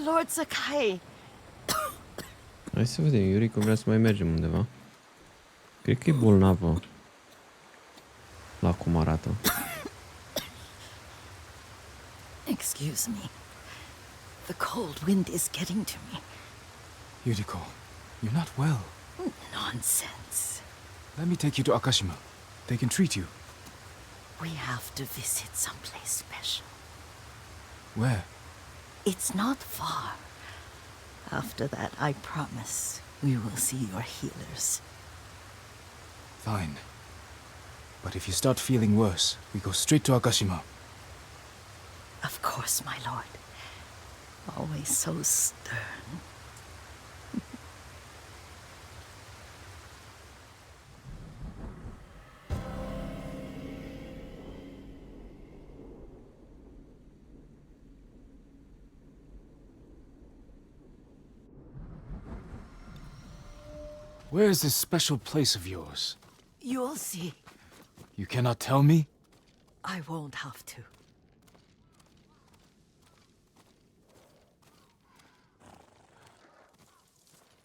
Lord Sakai! Hai să vedem, Yuriko vrea să mai mergem undeva. Cred că e bolnavă. La cum arată. Excuse me. The cold wind is getting to me. Yuriko, you're not well. Nonsense. Let me take you to Akashima. They can treat you. We have to visit someplace special. Where? It's not far. After that, I promise, we will see your healers. Fine. But if you start feeling worse, we go straight to Akashima. Of course, my lord. Always so stern. Where is this special place of yours? You'll see. You cannot tell me? I won't have to.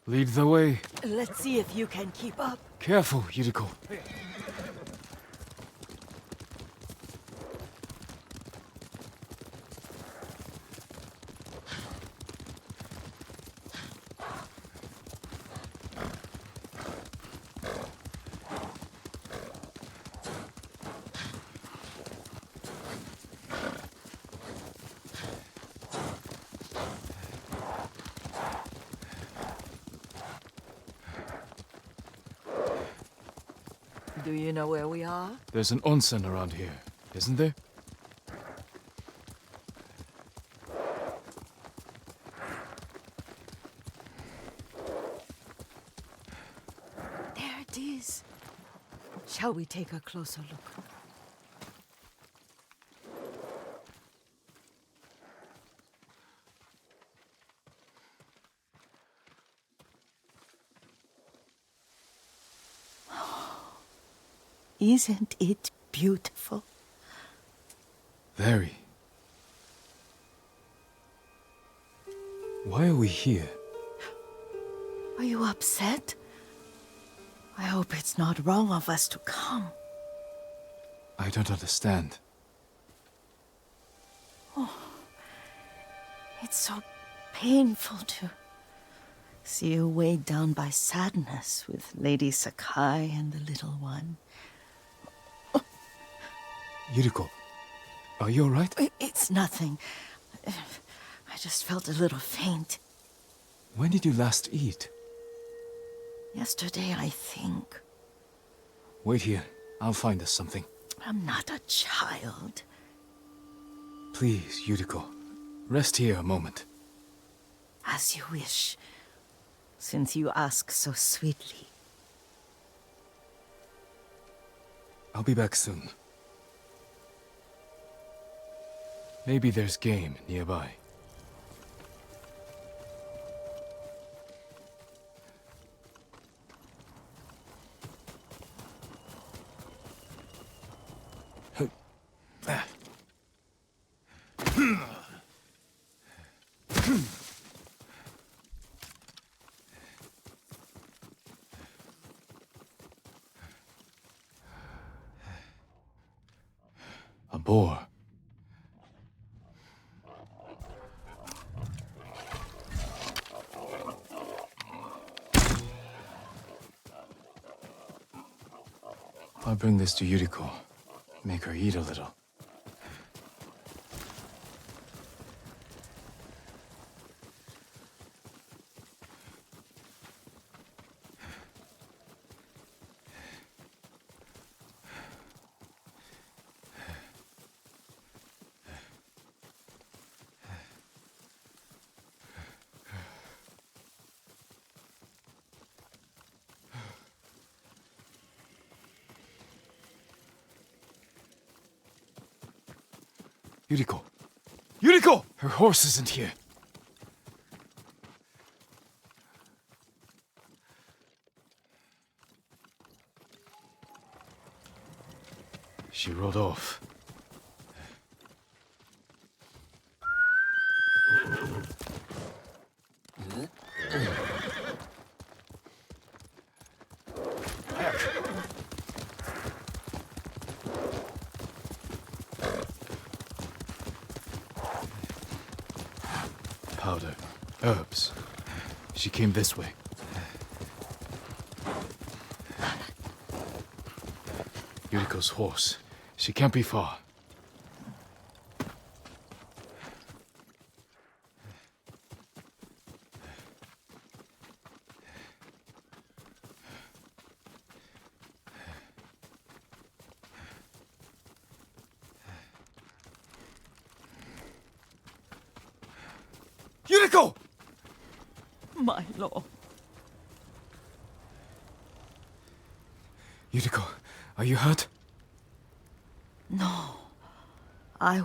Lead the way. Let's see if you can keep up. Careful, Yuriko. Do you know where we are? There's an onsen around here, isn't there? There it is. Shall we take a closer look? Isn't it beautiful? Very. Why are we here? Are you upset? I hope it's not wrong of us to come. I don't understand. Oh, it's so painful to see you weighed down by sadness with Lady Sakai and the little one. Yuriko, are you alright? It's nothing. I just felt a little faint. When did you last eat? Yesterday, I think. Wait here. I'll find us something. I'm not a child. Please, Yuriko. Rest here a moment. As you wish, since you ask so sweetly. I'll be back soon. Maybe there's game nearby. A boar. I'll bring this to Yuriko. Make her eat a little. Yuriko! Yuriko! Her horse isn't here. She rode off. Powder. Herbs. She came this way. Yuriko's horse. She can't be far. Yuriko! My lord. Yuriko, are you hurt? No. I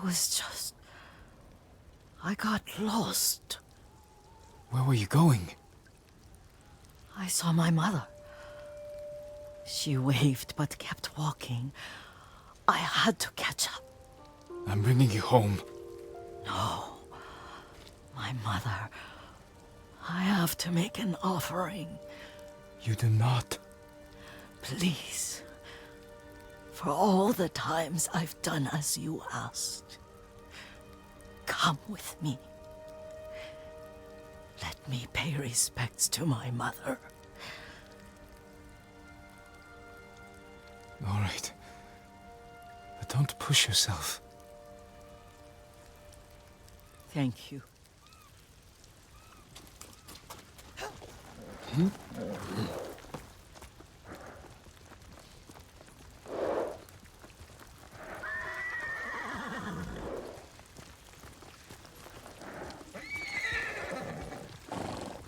got lost. Where were you going? I saw my mother. She waved but kept walking. I had to catch up. I'm bringing you home. No. My mother. I have to make an offering. You do not. Please. For all the times I've done as you asked. Come with me. Let me pay respects to my mother. All right. But don't push yourself. Thank you.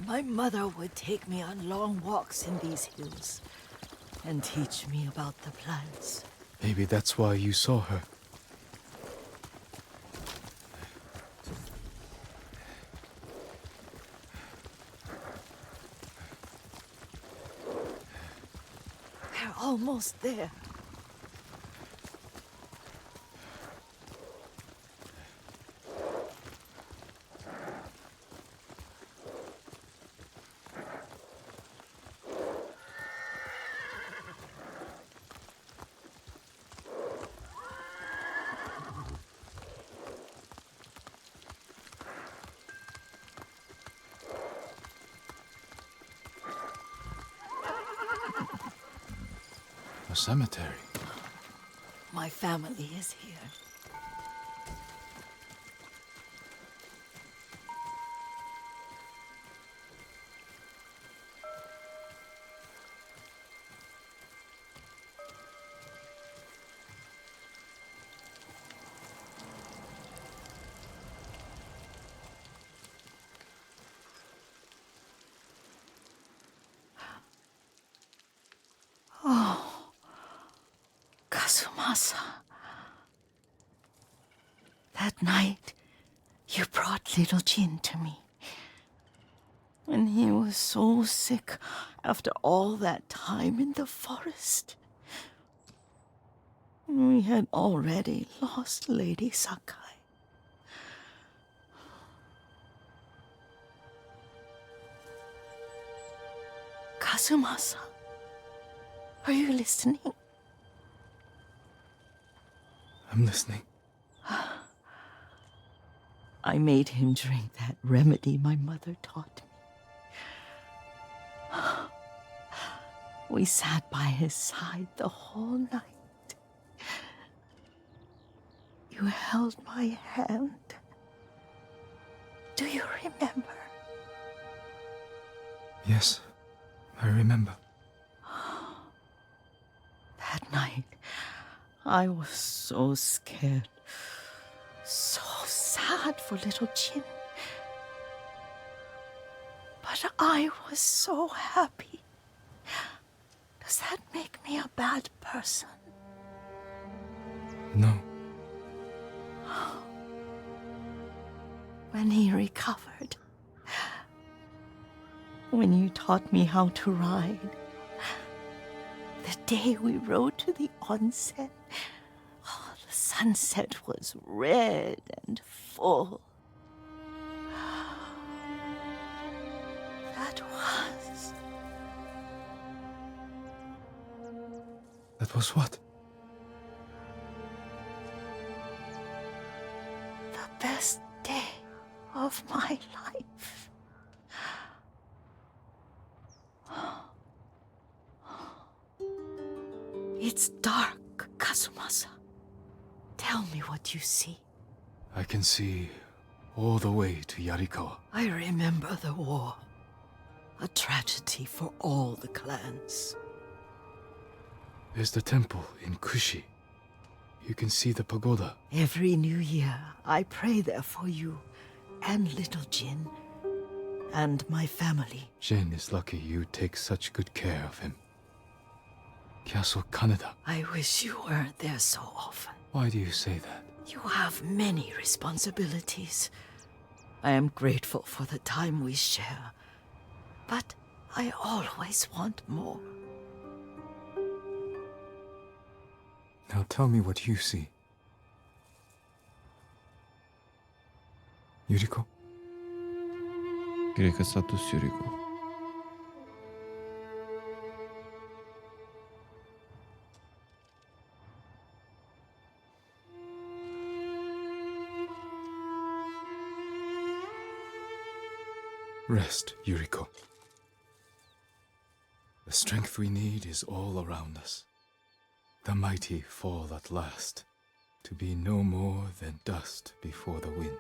My mother would take me on long walks in these hills and teach me about the plants. Maybe that's why you saw her. We're almost there. A cemetery. My family is here. Oh, Kazumasa. That night, you brought little Jin to me. When he was so sick after all that time in the forest. We had already lost Lady Sakai. Kazumasa, are you listening? I'm listening. I made him drink that remedy my mother taught me. We sat by his side the whole night. You held my hand. Do you remember? Yes, I remember. That night, I was so scared. So sad for little Jin. But I was so happy. Does that make me a bad person? No. when he recovered. When you taught me how to ride. The day we rode to the onsen. Oh, the sunset was red and full. That was... That was what? the best day of my life. It's dark, Kazumasa. Tell me what you see. I can see all the way to Yarikawa. I remember the war. A tragedy for all the clans. There's the temple in Kushi. You can see the pagoda. Every new year, I pray there for you and little Jin and my family. Jin is lucky you take such good care of him. Castle Kaneda. I wish you weren't there so often. Why do you say that? You have many responsibilities. I am grateful for the time we share, but I always want more. Now tell me what you see. Yuriko? Cred că s-a dus Yuriko. Rest, Yuriko. The strength we need is all around us. The mighty fall at last, to be no more than dust before the wind.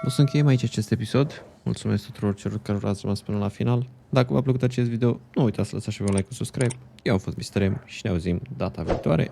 O să încheiem aici acest episod. Mulțumesc tuturor celor care ați rămas până la final. Dacă v-a plăcut acest video, nu uitați să lăsați și un like, un subscribe. Eu am fost Mr. M și ne auzim data viitoare.